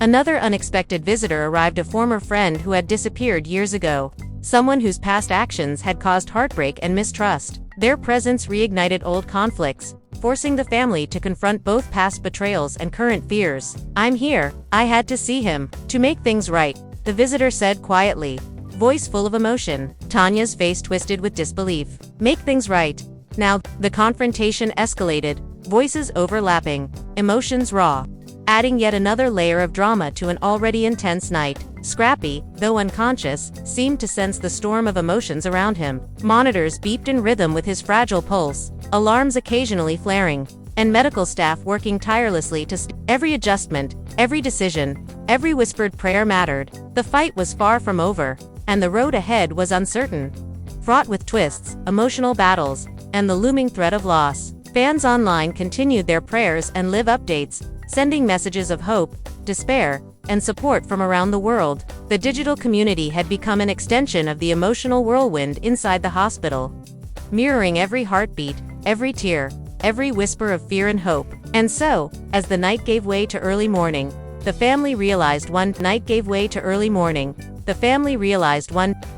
another unexpected visitor arrived, a former friend who had disappeared years ago, someone whose past actions had caused heartbreak and mistrust. Their presence reignited old conflicts, forcing the family to confront both past betrayals and current fears. "I'm here. I had to see him. To make things right," the visitor said quietly, voice full of emotion. Tanya's face twisted with disbelief. "Make things right?" Now, the confrontation escalated, voices overlapping, emotions raw, adding yet another layer of drama to an already intense night. Scrappy, though unconscious, seemed to sense the storm of emotions around him. Monitors beeped in rhythm with his fragile pulse, alarms occasionally flaring, and medical staff working tirelessly to every adjustment, every decision, every whispered prayer mattered. The fight was far from over, and the road ahead was uncertain, fraught with twists, emotional battles, and the looming threat of loss. Fans online continued their prayers and live updates, sending messages of hope, despair, and support from around the world. The digital community had become an extension of the emotional whirlwind inside the hospital, mirroring every heartbeat, every tear, every whisper of fear and hope. And so, as the night gave way to early morning, the family realized one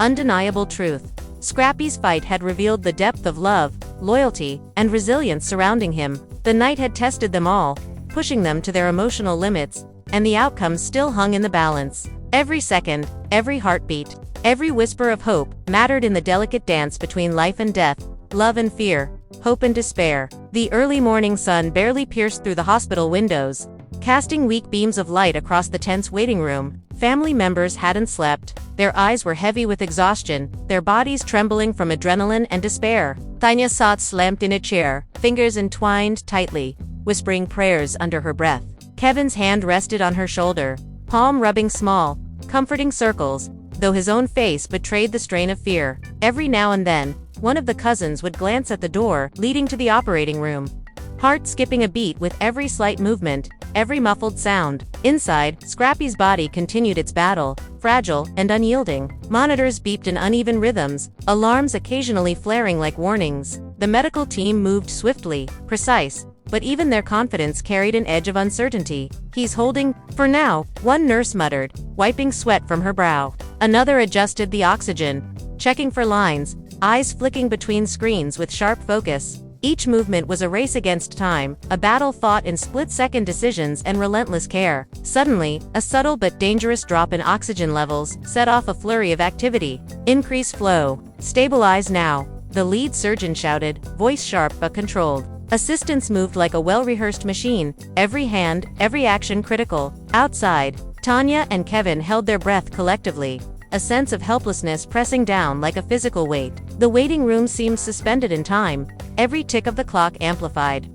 undeniable truth. Scrappy's fight had revealed the depth of love, loyalty, and resilience surrounding him. The night had tested them all, pushing them to their emotional limits, and the outcome still hung in the balance. Every second, every heartbeat, every whisper of hope mattered in the delicate dance between life and death, love and fear, hope and despair. The early morning sun barely pierced through the hospital windows, casting weak beams of light across the tense waiting room. Family members hadn't slept, their eyes were heavy with exhaustion, their bodies trembling from adrenaline and despair. Tanya sat slumped in a chair, fingers entwined tightly, whispering prayers under her breath. Kevin's hand rested on her shoulder, palm rubbing small, comforting circles, though his own face betrayed the strain of fear. Every now and then, one of the cousins would glance at the door leading to the operating room, heart skipping a beat with every slight movement, every muffled sound. Inside, Scrappy's body continued its battle, fragile and unyielding. Monitors beeped in uneven rhythms, alarms occasionally flaring like warnings. The medical team moved swiftly, precise, but even their confidence carried an edge of uncertainty. "He's holding, for now," one nurse muttered, wiping sweat from her brow. Another adjusted the oxygen, checking for lines, eyes flicking between screens with sharp focus. Each movement was a race against time, a battle fought in split-second decisions and relentless care. Suddenly, a subtle but dangerous drop in oxygen levels set off a flurry of activity. "Increase flow. Stabilize now," the lead surgeon shouted, voice sharp but controlled. Assistants moved like a well-rehearsed machine, every hand, every action critical. Outside, Tanya and Kevin held their breath collectively, a sense of helplessness pressing down like a physical weight. The waiting room seemed suspended in time, every tick of the clock amplified.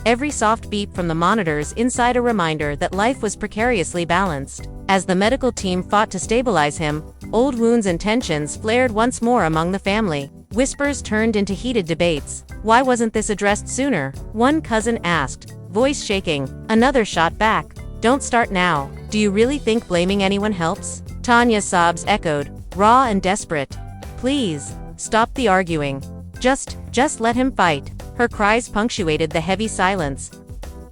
Every soft beep from the monitors inside a reminder that life was precariously balanced. As the medical team fought to stabilize him, old wounds and tensions flared once more among the family. Whispers turned into heated debates. Why wasn't this addressed sooner? One cousin asked, voice shaking. Another shot back. Don't start now. Do you really think blaming anyone helps? Tanya's sobs echoed, raw and desperate. Please, stop the arguing. Just let him fight. Her cries punctuated the heavy silence,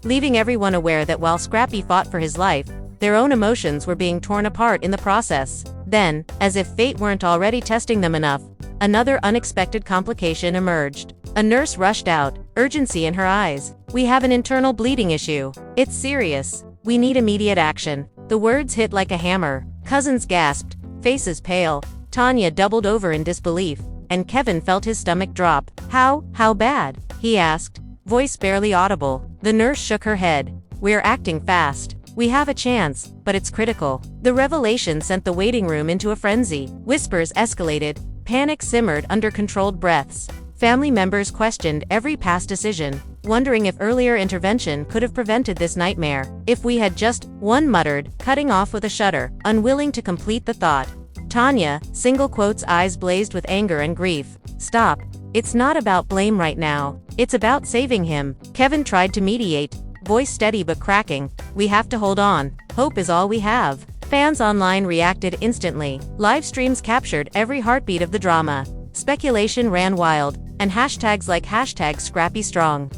leaving everyone aware that while Scrappy fought for his life, their own emotions were being torn apart in the process. Then, as if fate weren't already testing them enough, another unexpected complication emerged. A nurse rushed out, urgency in her eyes. We have an internal bleeding issue. It's serious. We need immediate action. The words hit like a hammer. Cousins gasped, faces pale. Tanya doubled over in disbelief, and Kevin felt his stomach drop. How bad? He asked, voice barely audible. The nurse shook her head. We're acting fast. We have a chance, but it's critical. The revelation sent the waiting room into a frenzy. Whispers escalated. Panic simmered under controlled breaths. Family members questioned every past decision, wondering if earlier intervention could have prevented this nightmare. If we had just, one muttered, cutting off with a shudder, unwilling to complete the thought. Tanya, single quotes, eyes blazed with anger and grief. Stop. It's not about blame right now. It's about saving him. Kevin tried to mediate, voice steady but cracking. We have to hold on. Hope is all we have. Fans online reacted instantly. Live streams captured every heartbeat of the drama. Speculation ran wild, and hashtags like #ScrappyStrong,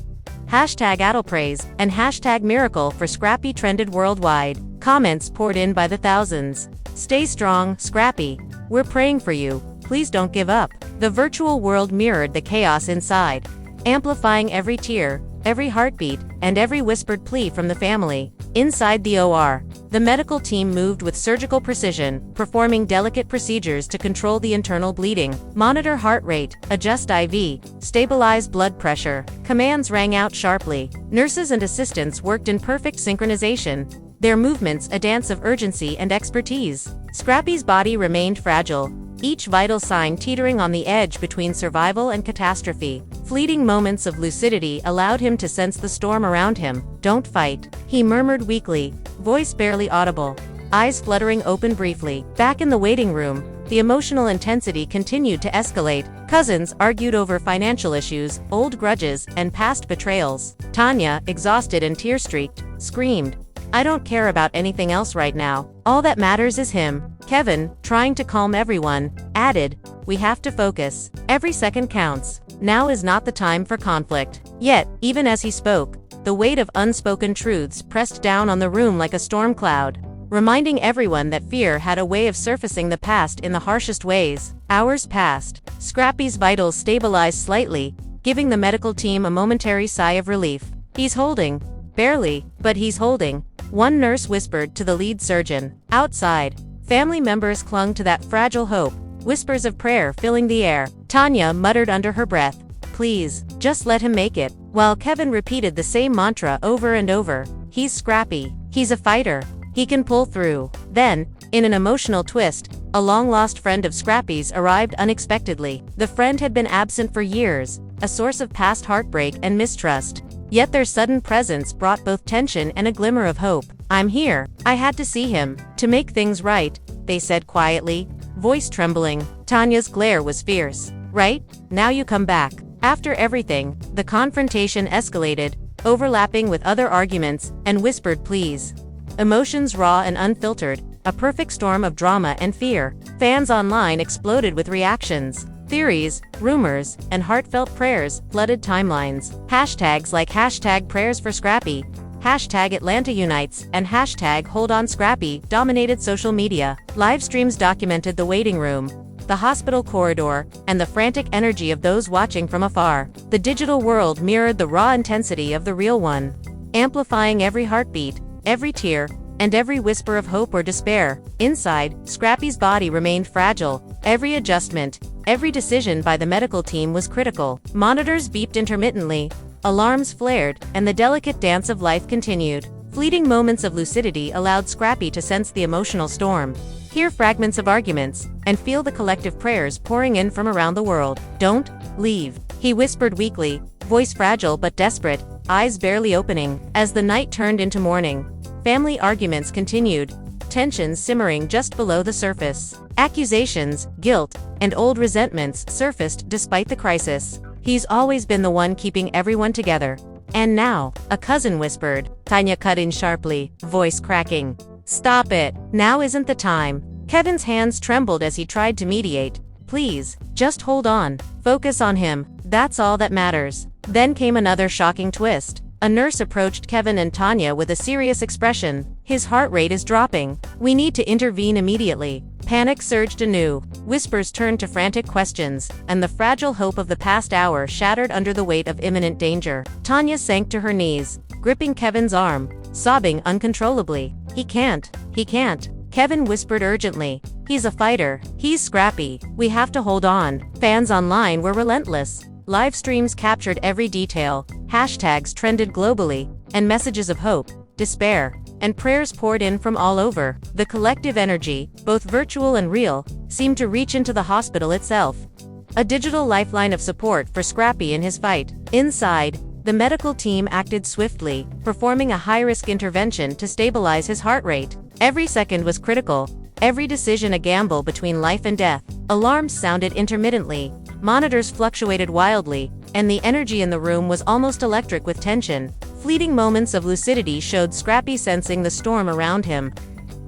#AddlePraise, and #Miracle for Scrappy trended worldwide. Comments poured in by the thousands. Stay strong, Scrappy. We're praying for you. Please don't give up. The virtual world mirrored the chaos inside, amplifying every tear, every heartbeat, and every whispered plea from the family. Inside the OR, the medical team moved with surgical precision, performing delicate procedures to control the internal bleeding, monitor heart rate, adjust IV, stabilize blood pressure. Commands rang out sharply. Nurses and assistants worked in perfect synchronization, their movements a dance of urgency and expertise. Scrappy's body remained fragile, each vital sign teetering on the edge between survival and catastrophe. Fleeting moments of lucidity allowed him to sense the storm around him. Don't fight, he murmured weakly, voice barely audible, eyes fluttering open briefly. Back in the waiting room, the emotional intensity continued to escalate. Cousins argued over financial issues, old grudges, and past betrayals. Tanya, exhausted and tear-streaked, screamed, I don't care about anything else right now. All that matters is him. Kevin, trying to calm everyone, added, we have to focus. Every second counts. Now is not the time for conflict. Yet, even as he spoke, the weight of unspoken truths pressed down on the room like a storm cloud, reminding everyone that fear had a way of surfacing the past in the harshest ways. Hours passed. Scrappy's vitals stabilized slightly, giving the medical team a momentary sigh of relief. He's holding. Barely, but he's holding, one nurse whispered to the lead surgeon. Outside, family members clung to that fragile hope, whispers of prayer filling the air. Tanya muttered under her breath, please, just let him make it, while Kevin repeated the same mantra over and over. He's Scrappy. He's a fighter. He can pull through. Then, in an emotional twist, a long-lost friend of Scrappy's arrived unexpectedly. The friend had been absent for years, a source of past heartbreak and mistrust. Yet their sudden presence brought both tension and a glimmer of hope. I'm here. I had to see him. To make things right, they said quietly, voice trembling. Tanya's glare was fierce. Right? Now you come back. After everything, the confrontation escalated, overlapping with other arguments and whispered pleas. Emotions raw and unfiltered, a perfect storm of drama and fear. Fans online exploded with reactions. Theories, rumors, and heartfelt prayers flooded timelines. Hashtags like #PrayersForScrappy, #AtlantaUnites, and #HoldOnScrappy dominated social media. Live streams documented the waiting room, the hospital corridor, and the frantic energy of those watching from afar. The digital world mirrored the raw intensity of the real one, amplifying every heartbeat, every tear, and every whisper of hope or despair. Inside, Scrappy's body remained fragile. Every adjustment, every decision by the medical team was critical. Monitors beeped intermittently, alarms flared, and the delicate dance of life continued. Fleeting moments of lucidity allowed Scrappy to sense the emotional storm, hear fragments of arguments, and feel the collective prayers pouring in from around the world. "Don't leave," he whispered weakly, voice fragile but desperate, eyes barely opening. As the night turned into morning, family arguments continued, tensions simmering just below the surface. Accusations, guilt, and old resentments surfaced despite the crisis. "He's always been the one keeping everyone together. And now," a cousin whispered. Tanya cut in sharply, voice cracking. "Stop it. Now isn't the time." Kevin's hands trembled as he tried to mediate. "Please, just hold on. Focus on him. That's all that matters." Then came another shocking twist. A nurse approached Kevin and Tanya with a serious expression. "His heart rate is dropping. We need to intervene immediately." Panic surged anew. Whispers turned to frantic questions, and the fragile hope of the past hour shattered under the weight of imminent danger. Tanya sank to her knees, gripping Kevin's arm, sobbing uncontrollably. He can't. Kevin whispered urgently. "He's a fighter. He's Scrappy. We have to hold on." Fans online were relentless. Live streams captured every detail, hashtags trended globally, and messages of hope, despair, and prayers poured in from all over. The collective energy, both virtual and real, seemed to reach into the hospital itself. A digital lifeline of support for Scrappy in his fight. Inside, the medical team acted swiftly, performing a high-risk intervention to stabilize his heart rate. Every second was critical, every decision a gamble between life and death. Alarms sounded intermittently, monitors fluctuated wildly, and the energy in the room was almost electric with tension. Fleeting moments of lucidity showed Scrappy sensing the storm around him.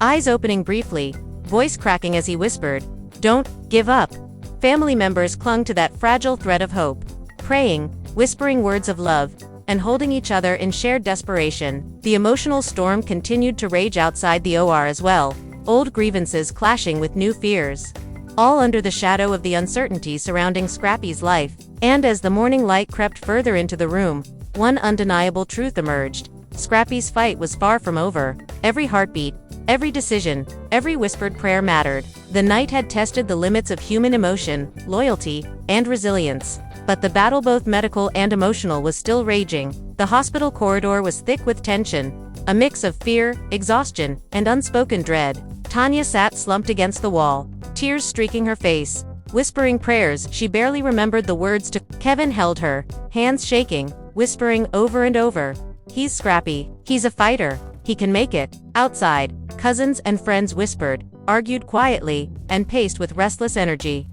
Eyes opening briefly, voice cracking as he whispered, "Don't give up." Family members clung to that fragile thread of hope, praying, whispering words of love, and holding each other in shared desperation. The emotional storm continued to rage outside the OR as well, old grievances clashing with new fears, all under the shadow of the uncertainty surrounding Scrappy's life. And as the morning light crept further into the room, one undeniable truth emerged. Scrappy's fight was far from over. Every heartbeat, every decision, every whispered prayer mattered. The night had tested the limits of human emotion, loyalty, and resilience. But the battle, both medical and emotional, was still raging. The hospital corridor was thick with tension, a mix of fear, exhaustion, and unspoken dread. Tanya sat slumped against the wall, tears streaking her face, whispering prayers she barely remembered the words to. Kevin held her, hands shaking, whispering over and over, "He's Scrappy. He's a fighter. He can make it." Outside, cousins and friends whispered, argued quietly, and paced with restless energy.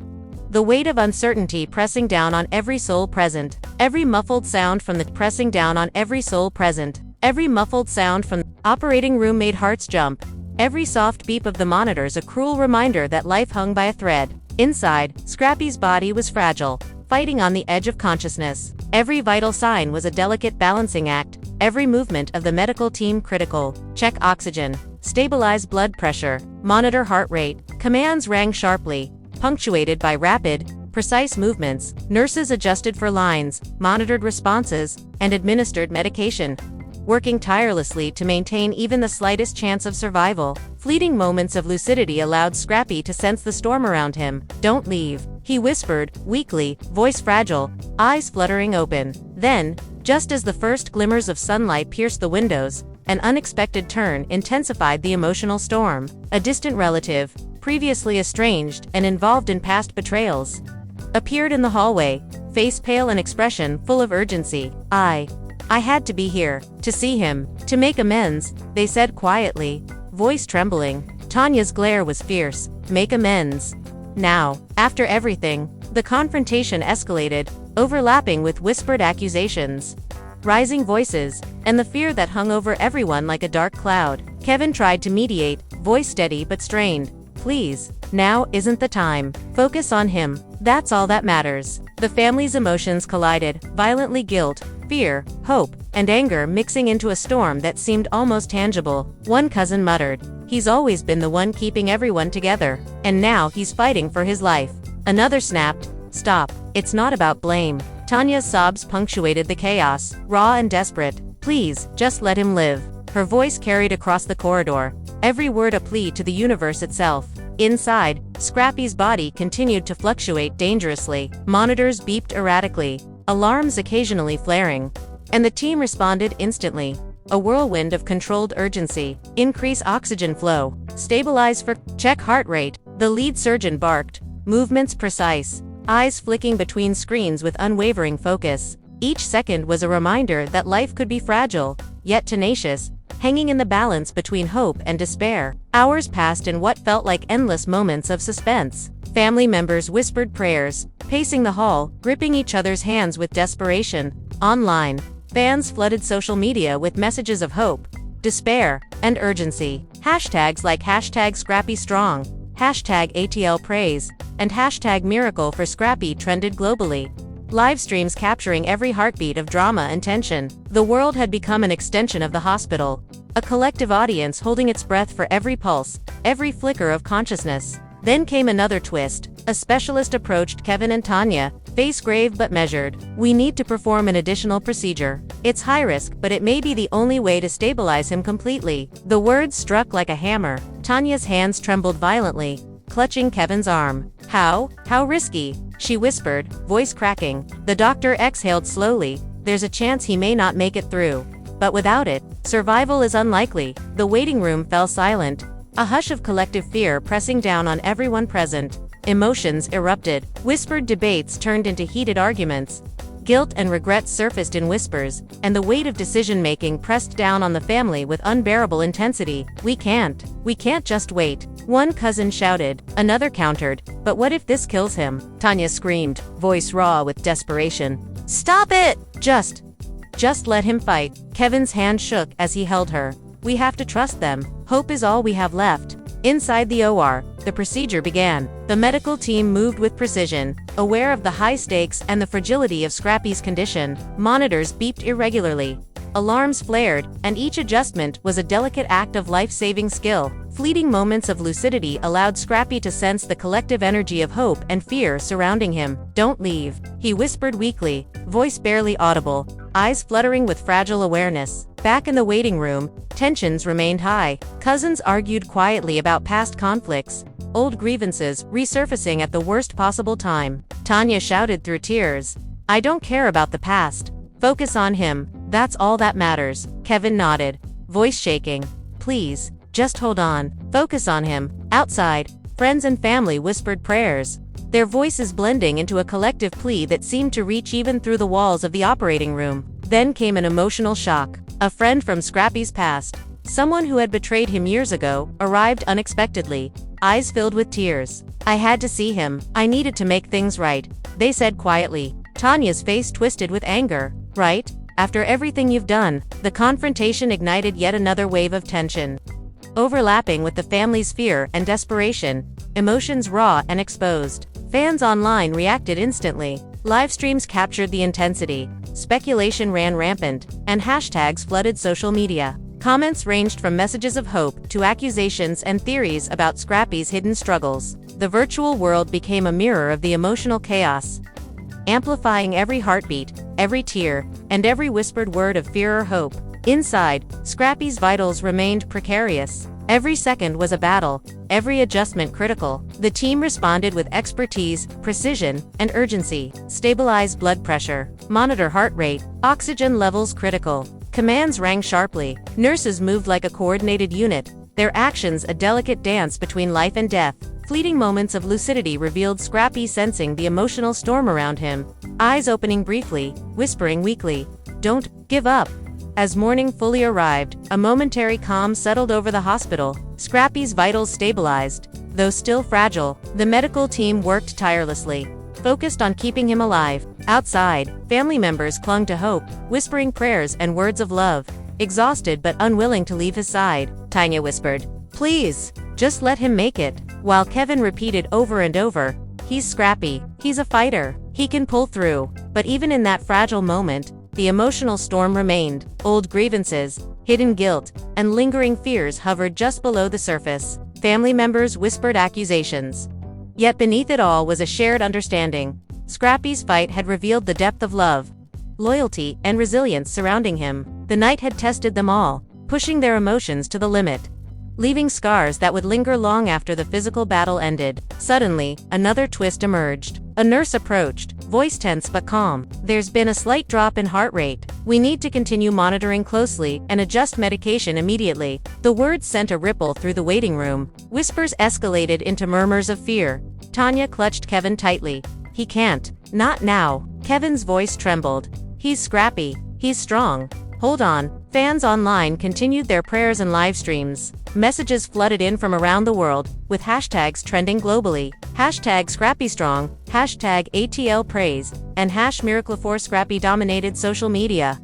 The weight of uncertainty pressing down on every soul present. Every muffled sound from the operating room made hearts jump. Every soft beep of the monitors a cruel reminder that life hung by a thread. Inside, Scrappy's body was fragile, fighting on the edge of consciousness. Every vital sign was a delicate balancing act, every movement of the medical team critical. Check oxygen, stabilize blood pressure, monitor heart rate. Commands rang sharply, punctuated by rapid, precise movements. Nurses adjusted for lines, monitored responses, and administered medication, working tirelessly to maintain even the slightest chance of survival. Fleeting moments of lucidity allowed Scrappy to sense the storm around him. "Don't leave," he whispered, weakly, voice fragile, eyes fluttering open. Then, just as the first glimmers of sunlight pierced the windows, an unexpected turn intensified the emotional storm. A distant relative, previously estranged and involved in past betrayals, appeared in the hallway, face pale and expression full of urgency. I had to be here, to see him, to make amends," they said quietly, voice trembling. Tanya's glare was fierce. "Make amends? Now?" After everything, the confrontation escalated, overlapping with whispered accusations, rising voices, and the fear that hung over everyone like a dark cloud. Kevin tried to mediate, voice steady but strained. "Please, now isn't the time. Focus on him. That's all that matters." The family's emotions collided, violently, guilt, fear, hope, and anger mixing into a storm that seemed almost tangible. One cousin muttered, "He's always been the one keeping everyone together, and now he's fighting for his life." Another snapped, "Stop, it's not about blame." Tanya's sobs punctuated the chaos, raw and desperate. "Please, just let him live." Her voice carried across the corridor, every word a plea to the universe itself. Inside, Scrappy's body continued to fluctuate dangerously. Monitors beeped erratically, alarms occasionally flaring, and the team responded instantly. a whirlwind of controlled urgency. Increase oxygen flow. Stabilize for check heart rate. The lead surgeon barked. Movements precise. Eyes flicking between screens with unwavering focus. Each second was a reminder that life could be fragile, yet tenacious, hanging in the balance between hope and despair. Hours passed in what felt like endless moments of suspense. Family members whispered prayers, pacing the hall, gripping each other's hands with desperation. Online, fans flooded social media with messages of hope, despair, and urgency. Hashtags like #ScrappyStrong, #ATLPraise, and #Miracle for Scrappy trended globally. Live streams capturing every heartbeat of drama and tension. The world had become an extension of the hospital, a collective audience holding its breath for every pulse, every flicker of consciousness. Then came another twist. A specialist approached Kevin and Tanya, face grave but measured. "We need to perform an additional procedure. It's high risk, but it may be the only way to stabilize him completely." The words struck like a hammer. Tanya's hands trembled violently, clutching Kevin's arm. How risky?" she whispered, voice cracking. The doctor exhaled slowly. "There's a chance he may not make it through. But without it, survival is unlikely." The waiting room fell silent, a hush of collective fear pressing down on everyone present. Emotions erupted. Whispered debates turned into heated arguments. Guilt and regret surfaced in whispers, and the weight of decision-making pressed down on the family with unbearable intensity. We can't just wait," one cousin shouted. Another countered, "But what if this kills him?" Tanya screamed, voice raw with desperation. "Stop it! Just let him fight." Kevin's hand shook as he held her. "We have to trust them. Hope is all we have left." Inside the OR, the procedure began. The medical team moved with precision, aware of the high stakes and the fragility of Scrappy's condition. Monitors beeped irregularly. Alarms flared, and each adjustment was a delicate act of life-saving skill. Fleeting moments of lucidity allowed Scrappy to sense the collective energy of hope and fear surrounding him. "Don't leave," he whispered weakly, voice barely audible, eyes fluttering with fragile awareness. Back in the waiting room, tensions remained high. Cousins argued quietly about past conflicts, old grievances resurfacing at the worst possible time. Tanya shouted through tears, "I don't care about the past. Focus on him. That's all that matters." Kevin nodded, voice shaking. "Please, just hold on. Focus on him." Outside, friends and family whispered prayers, their voices blending into a collective plea that seemed to reach even through the walls of the operating room. Then came an emotional shock. A friend from Scrappy's past, someone who had betrayed him years ago, arrived unexpectedly, eyes filled with tears. "I had to see him. I needed to make things right," they said quietly. Tanya's face twisted with anger. "Right? After everything you've done?" The confrontation ignited yet another wave of tension, overlapping with the family's fear and desperation, emotions raw and exposed. Fans online reacted instantly. Live streams captured the intensity. Speculation ran rampant, and hashtags flooded social media. Comments ranged from messages of hope to accusations and theories about Scrappy's hidden struggles. The virtual world became a mirror of the emotional chaos, amplifying every heartbeat, every tear, and every whispered word of fear or hope. Inside, Scrappy's vitals remained precarious. Every second was a battle, every adjustment critical. The team responded with expertise, precision, and urgency. Stabilize blood pressure. Monitor heart rate. Oxygen levels critical. Commands rang sharply. Nurses moved like a coordinated unit, their actions a delicate dance between life and death. Fleeting moments of lucidity revealed Scrappy sensing the emotional storm around him, eyes opening briefly, whispering weakly, "Don't give up." As morning fully arrived, a momentary calm settled over the hospital. Scrappy's vitals stabilized. Though still fragile, the medical team worked tirelessly, focused on keeping him alive. Outside, family members clung to hope, whispering prayers and words of love. Exhausted but unwilling to leave his side, Tanya whispered, "Please, just let him make it." While Kevin repeated over and over, "He's Scrappy. He's a fighter. He can pull through." But even in that fragile moment, the emotional storm remained. Old grievances, hidden guilt, and lingering fears hovered just below the surface. Family members whispered accusations. Yet beneath it all was a shared understanding. Scrappy's fight had revealed the depth of love, loyalty, and resilience surrounding him. The night had tested them all, pushing their emotions to the limit. leaving scars that would linger long after the physical battle ended. Suddenly, another twist emerged. A nurse approached, voice tense but calm. "There's been a slight drop in heart rate. We need to continue monitoring closely and adjust medication immediately." The words sent a ripple through the waiting room. Whispers escalated into murmurs of fear. Tanya clutched Kevin tightly. "He can't. Not now." Kevin's voice trembled. "He's Scrappy. He's strong. Hold on." Fans online continued their prayers and live streams. Messages flooded in from around the world, with hashtags trending globally. #ScrappyStrong, #ATLPraise, and #Miracle4Scrappy dominated social media.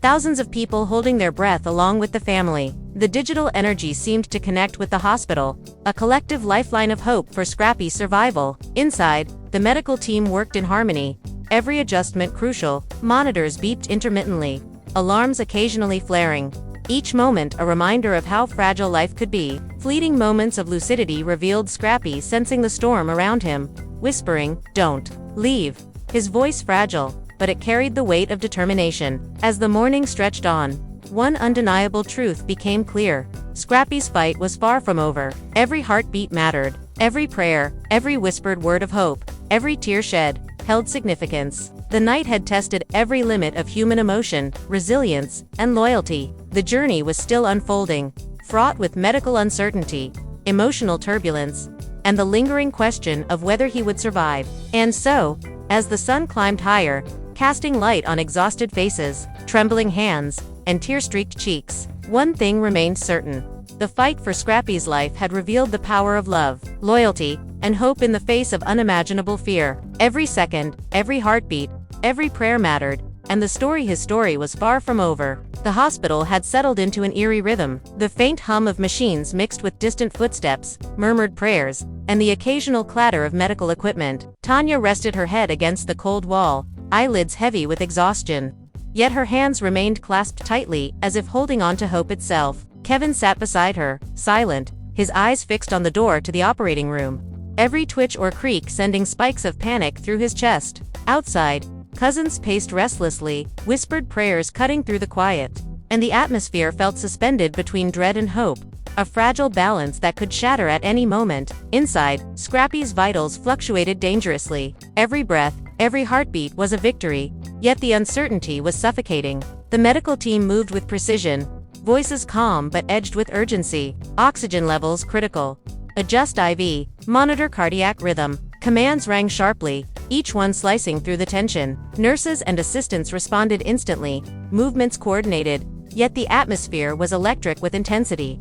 Thousands of people holding their breath along with the family. The digital energy seemed to connect with the hospital, a collective lifeline of hope for Scrappy's survival. Inside, the medical team worked in harmony, every adjustment crucial. Monitors beeped intermittently, alarms occasionally flaring, each moment a reminder of how fragile life could be. Fleeting moments of lucidity revealed Scrappy sensing the storm around him, whispering, "Don't leave." His voice fragile, but it carried the weight of determination. As the morning stretched on, one undeniable truth became clear. Scrappy's fight was far from over. Every heartbeat mattered. Every prayer, every whispered word of hope, every tear shed, held significance. The night had tested every limit of human emotion, resilience, and loyalty. The journey was still unfolding, fraught with medical uncertainty, emotional turbulence, and the lingering question of whether he would survive. And so, as the sun climbed higher, casting light on exhausted faces, trembling hands, and tear-streaked cheeks, one thing remained certain. The fight for Scrappy's life had revealed the power of love, loyalty, and hope in the face of unimaginable fear. Every second, every heartbeat, every prayer mattered, and his story was far from over. The hospital had settled into an eerie rhythm. The faint hum of machines mixed with distant footsteps, murmured prayers, and the occasional clatter of medical equipment. Tanya rested her head against the cold wall, eyelids heavy with exhaustion. Yet her hands remained clasped tightly, as if holding on to hope itself. Kevin sat beside her, silent, his eyes fixed on the door to the operating room, every twitch or creak sending spikes of panic through his chest. Outside, cousins paced restlessly, whispered prayers cutting through the quiet, and the atmosphere felt suspended between dread and hope, a fragile balance that could shatter at any moment. Inside, Scrappy's vitals fluctuated dangerously. Every breath, every heartbeat was a victory, yet the uncertainty was suffocating. The medical team moved with precision, voices calm but edged with urgency. Oxygen levels critical. Adjust IV. Monitor cardiac rhythm. Commands rang sharply, each one slicing through the tension. Nurses and assistants responded instantly, movements coordinated, yet the atmosphere was electric with intensity.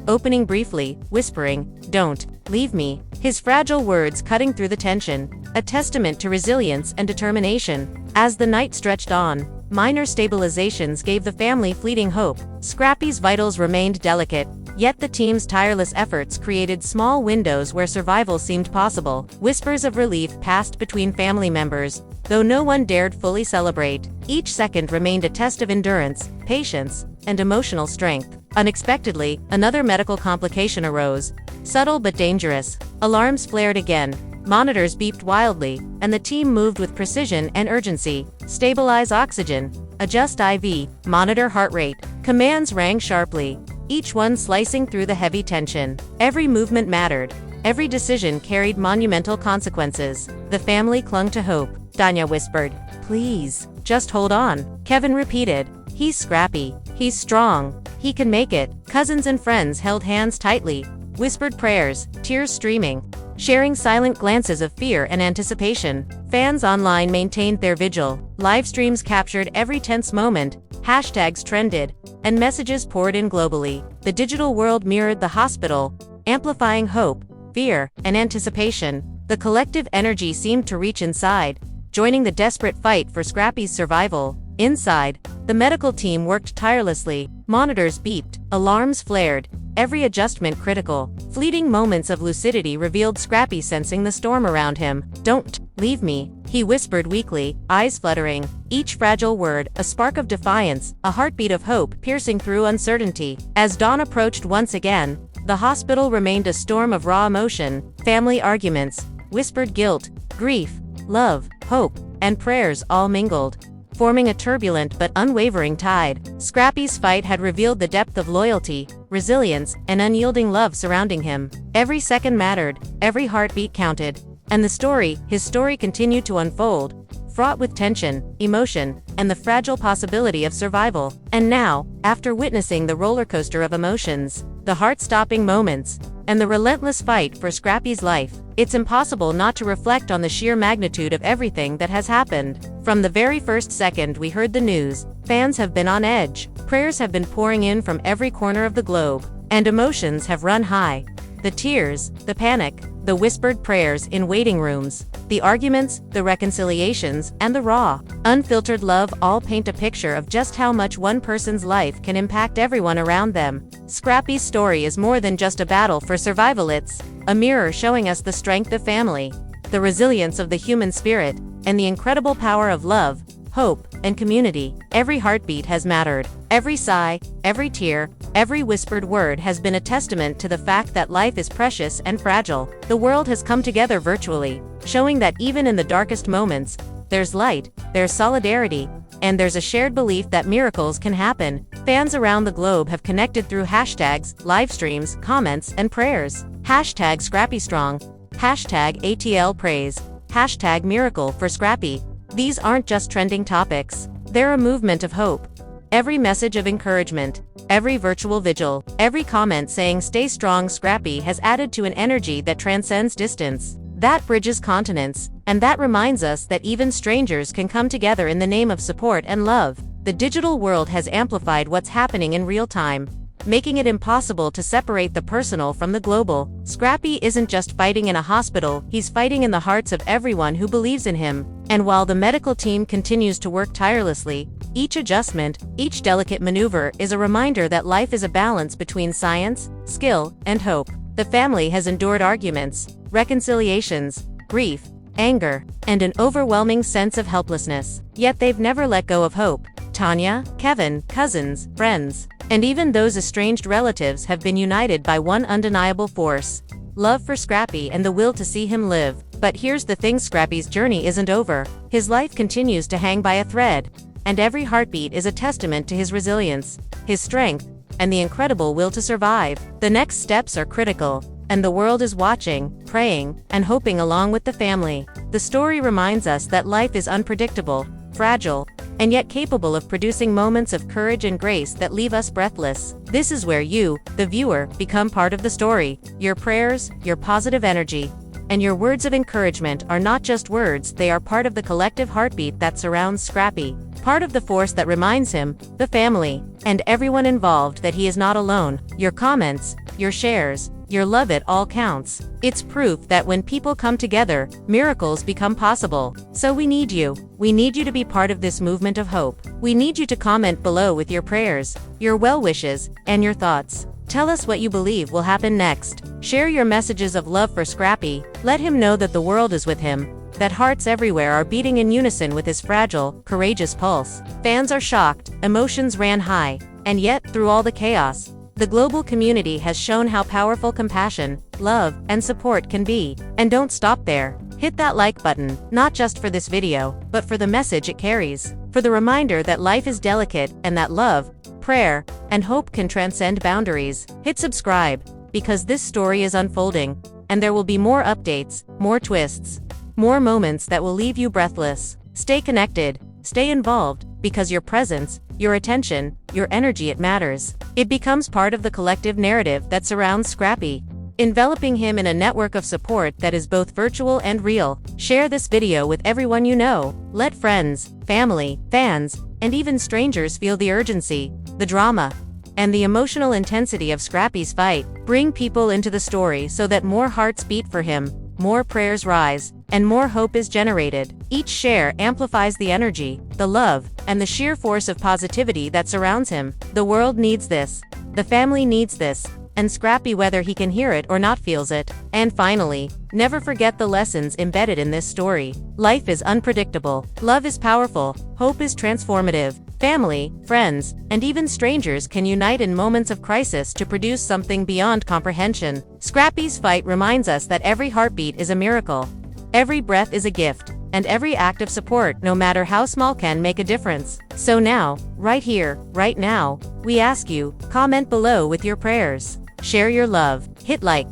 Opening briefly, whispering, "Don't leave me." His fragile words cutting through the tension, a testament to resilience and determination. As the night stretched on, minor stabilizations gave the family fleeting hope. Scrappy's vitals remained delicate, yet the team's tireless efforts created small windows where survival seemed possible. Whispers of relief passed between family members, though no one dared fully celebrate. Each second remained a test of endurance, patience, and emotional strength. Unexpectedly, another medical complication arose, subtle but dangerous. Alarms flared again, monitors beeped wildly, and the team moved with precision and urgency. Stabilize oxygen, adjust IV, monitor heart rate. Commands rang sharply, each one slicing through the heavy tension. Every movement mattered, every decision carried monumental consequences. The family clung to hope. Tanya whispered, "Please, just hold on." Kevin repeated, "He's Scrappy. He's strong. He can make it." Cousins and friends held hands tightly, whispered prayers, tears streaming, sharing silent glances of fear and anticipation. Fans online maintained their vigil. Live streams captured every tense moment, hashtags trended, and messages poured in globally. The digital world mirrored the hospital, amplifying hope, fear, and anticipation. The collective energy seemed to reach inside, joining the desperate fight for Scrappy's survival. Inside, the medical team worked tirelessly. Monitors beeped, alarms flared, every adjustment critical. Fleeting moments of lucidity revealed Scrappy sensing the storm around him. "Don't leave me," he whispered weakly, eyes fluttering, each fragile word a spark of defiance, a heartbeat of hope piercing through uncertainty. As dawn approached once again, the hospital remained a storm of raw emotion, family arguments, whispered guilt, grief, love, hope, and prayers all mingled. forming a turbulent but unwavering tide. Scrappy's fight had revealed the depth of loyalty, resilience, and unyielding love surrounding him. Every second mattered, every heartbeat counted. And his story continued to unfold, fraught with tension, emotion, and the fragile possibility of survival. And now, after witnessing the roller coaster of emotions, the heart-stopping moments, and the relentless fight for Scrappy's life, it's impossible not to reflect on the sheer magnitude of everything that has happened. From the very first second we heard the news, fans have been on edge, prayers have been pouring in from every corner of the globe, and emotions have run high. The tears, the panic, the whispered prayers in waiting rooms, the arguments, the reconciliations, and the raw, unfiltered love all paint a picture of just how much one person's life can impact everyone around them. Scrappy's story is more than just a battle for survival, it's a mirror showing us the strength of family, the resilience of the human spirit, and the incredible power of love, hope, and community. Every heartbeat has mattered. Every sigh, every tear, every whispered word has been a testament to the fact that life is precious and fragile. The world has come together virtually, showing that even in the darkest moments, there's light, there's solidarity, and there's a shared belief that miracles can happen. Fans around the globe have connected through hashtags, live streams, comments, and prayers. Hashtag ScrappyStrong, hashtag ATL Praise, hashtag Miracle for Scrappy. These aren't just trending topics, they're a movement of hope. Every message of encouragement, every virtual vigil, every comment saying "Stay strong, Scrappy" has added to an energy that transcends distance, that bridges continents, and that reminds us that even strangers can come together in the name of support and love. The digital world has amplified what's happening in real time, making it impossible to separate the personal from the global. Scrappy isn't just fighting in a hospital, he's fighting in the hearts of everyone who believes in him. And while the medical team continues to work tirelessly, each adjustment, each delicate maneuver is a reminder that life is a balance between science, skill, and hope. The family has endured arguments, reconciliations, grief, anger, and an overwhelming sense of helplessness. Yet they've never let go of hope. Tanya, Kevin, cousins, friends, and even those estranged relatives have been united by one undeniable force: love for Scrappy and the will to see him live. But here's the thing, Scrappy's journey isn't over. His life continues to hang by a thread, and every heartbeat is a testament to his resilience, his strength, and the incredible will to survive. The next steps are critical, and the world is watching, praying, and hoping along with the family. The story reminds us that life is unpredictable, fragile, and yet capable of producing moments of courage and grace that leave us breathless. This is where you, the viewer, become part of the story. Your prayers, your positive energy, and your words of encouragement are not just words, they are part of the collective heartbeat that surrounds Scrappy, part of the force that reminds him, the family, and everyone involved that he is not alone. Your comments, your shares, your love, it all counts. It's proof that when people come together, miracles become possible. So we need you. We need you to be part of this movement of hope. We need you to comment below with your prayers, your well wishes, and your thoughts. Tell us what you believe will happen next. Share your messages of love for Scrappy. Let him know that the world is with him, that hearts everywhere are beating in unison with his fragile, courageous pulse. Fans are shocked, emotions ran high, and yet, through all the chaos, the global community has shown how powerful compassion, love, and support can be. And don't stop there. Hit that like button, not just for this video, but for the message it carries, for the reminder that life is delicate and that love, prayer, and hope can transcend boundaries. Hit subscribe, because this story is unfolding, and there will be more updates, more twists, more moments that will leave you breathless. Stay connected, stay involved, because your presence, your attention, your energy, it matters. It becomes part of the collective narrative that surrounds Scrappy, enveloping him in a network of support that is both virtual and real. Share this video with everyone you know. Let friends, family, fans, and even strangers feel the urgency, the drama, and the emotional intensity of Scrappy's fight. Bring people into the story so that more hearts beat for him, more prayers rise, and more hope is generated. Each share amplifies the energy, the love, and the sheer force of positivity that surrounds him. The world needs this. The family needs this. And Scrappy, whether he can hear it or not, feels it. And finally, never forget the lessons embedded in this story. Life is unpredictable. Love is powerful. Hope is transformative. Family, friends, and even strangers can unite in moments of crisis to produce something beyond comprehension. Scrappy's fight reminds us that every heartbeat is a miracle. Every breath is a gift, and every act of support, no matter how small, can make a difference. So now, right here, right now, we ask you, comment below with your prayers. Share your love, hit like,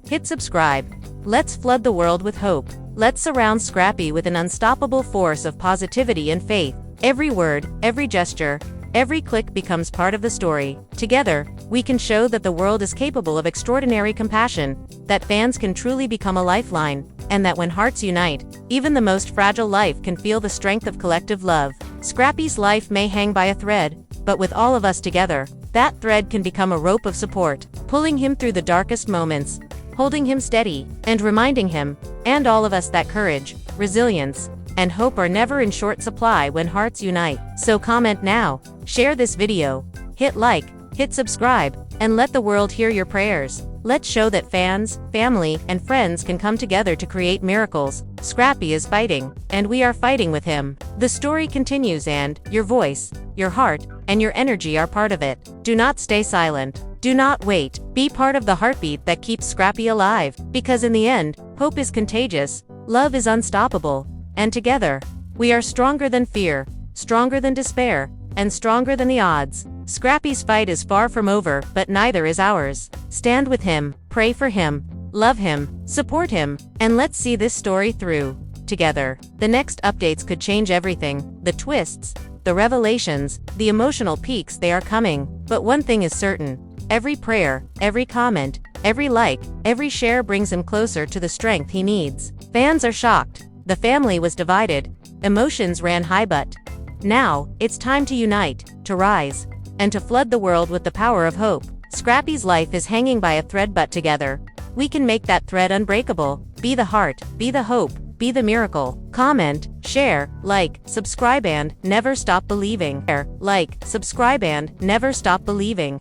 hit subscribe. Let's flood the world with hope. Let's surround Scrappy with an unstoppable force of positivity and faith. Every word, every gesture, every click becomes part of the story. Together, we can show that the world is capable of extraordinary compassion, that fans can truly become a lifeline, and that when hearts unite, even the most fragile life can feel the strength of collective love. Scrappy's life may hang by a thread, but with all of us together, that thread can become a rope of support, pulling him through the darkest moments, holding him steady, and reminding him, and all of us, that courage, resilience, and hope are never in short supply when hearts unite. So comment now, share this video, hit like, hit subscribe, and let the world hear your prayers. Let's show that fans, family, and friends can come together to create miracles. Scrappy is fighting, and we are fighting with him. The story continues, and your voice, your heart, and your energy are part of it. Do not stay silent. Do not wait. Be part of the heartbeat that keeps Scrappy alive, because in the end, hope is contagious, love is unstoppable, and together, we are stronger than fear, stronger than despair, and stronger than the odds. Scrappy's fight is far from over, but neither is ours. Stand with him, pray for him, love him, support him, and let's see this story through, together. The next updates could change everything, the twists, the revelations, the emotional peaks, they are coming. But one thing is certain, every prayer, every comment, every like, every share brings him closer to the strength he needs. Fans are shocked. The family was divided. Emotions ran high, but now, it's time to unite, to rise, and to flood the world with the power of hope. Scrappy's life is hanging by a thread, but together, we can make that thread unbreakable. Be the heart, be the hope, be the miracle. Comment, share, like, subscribe, and never stop believing. Share, like, subscribe, and never stop believing.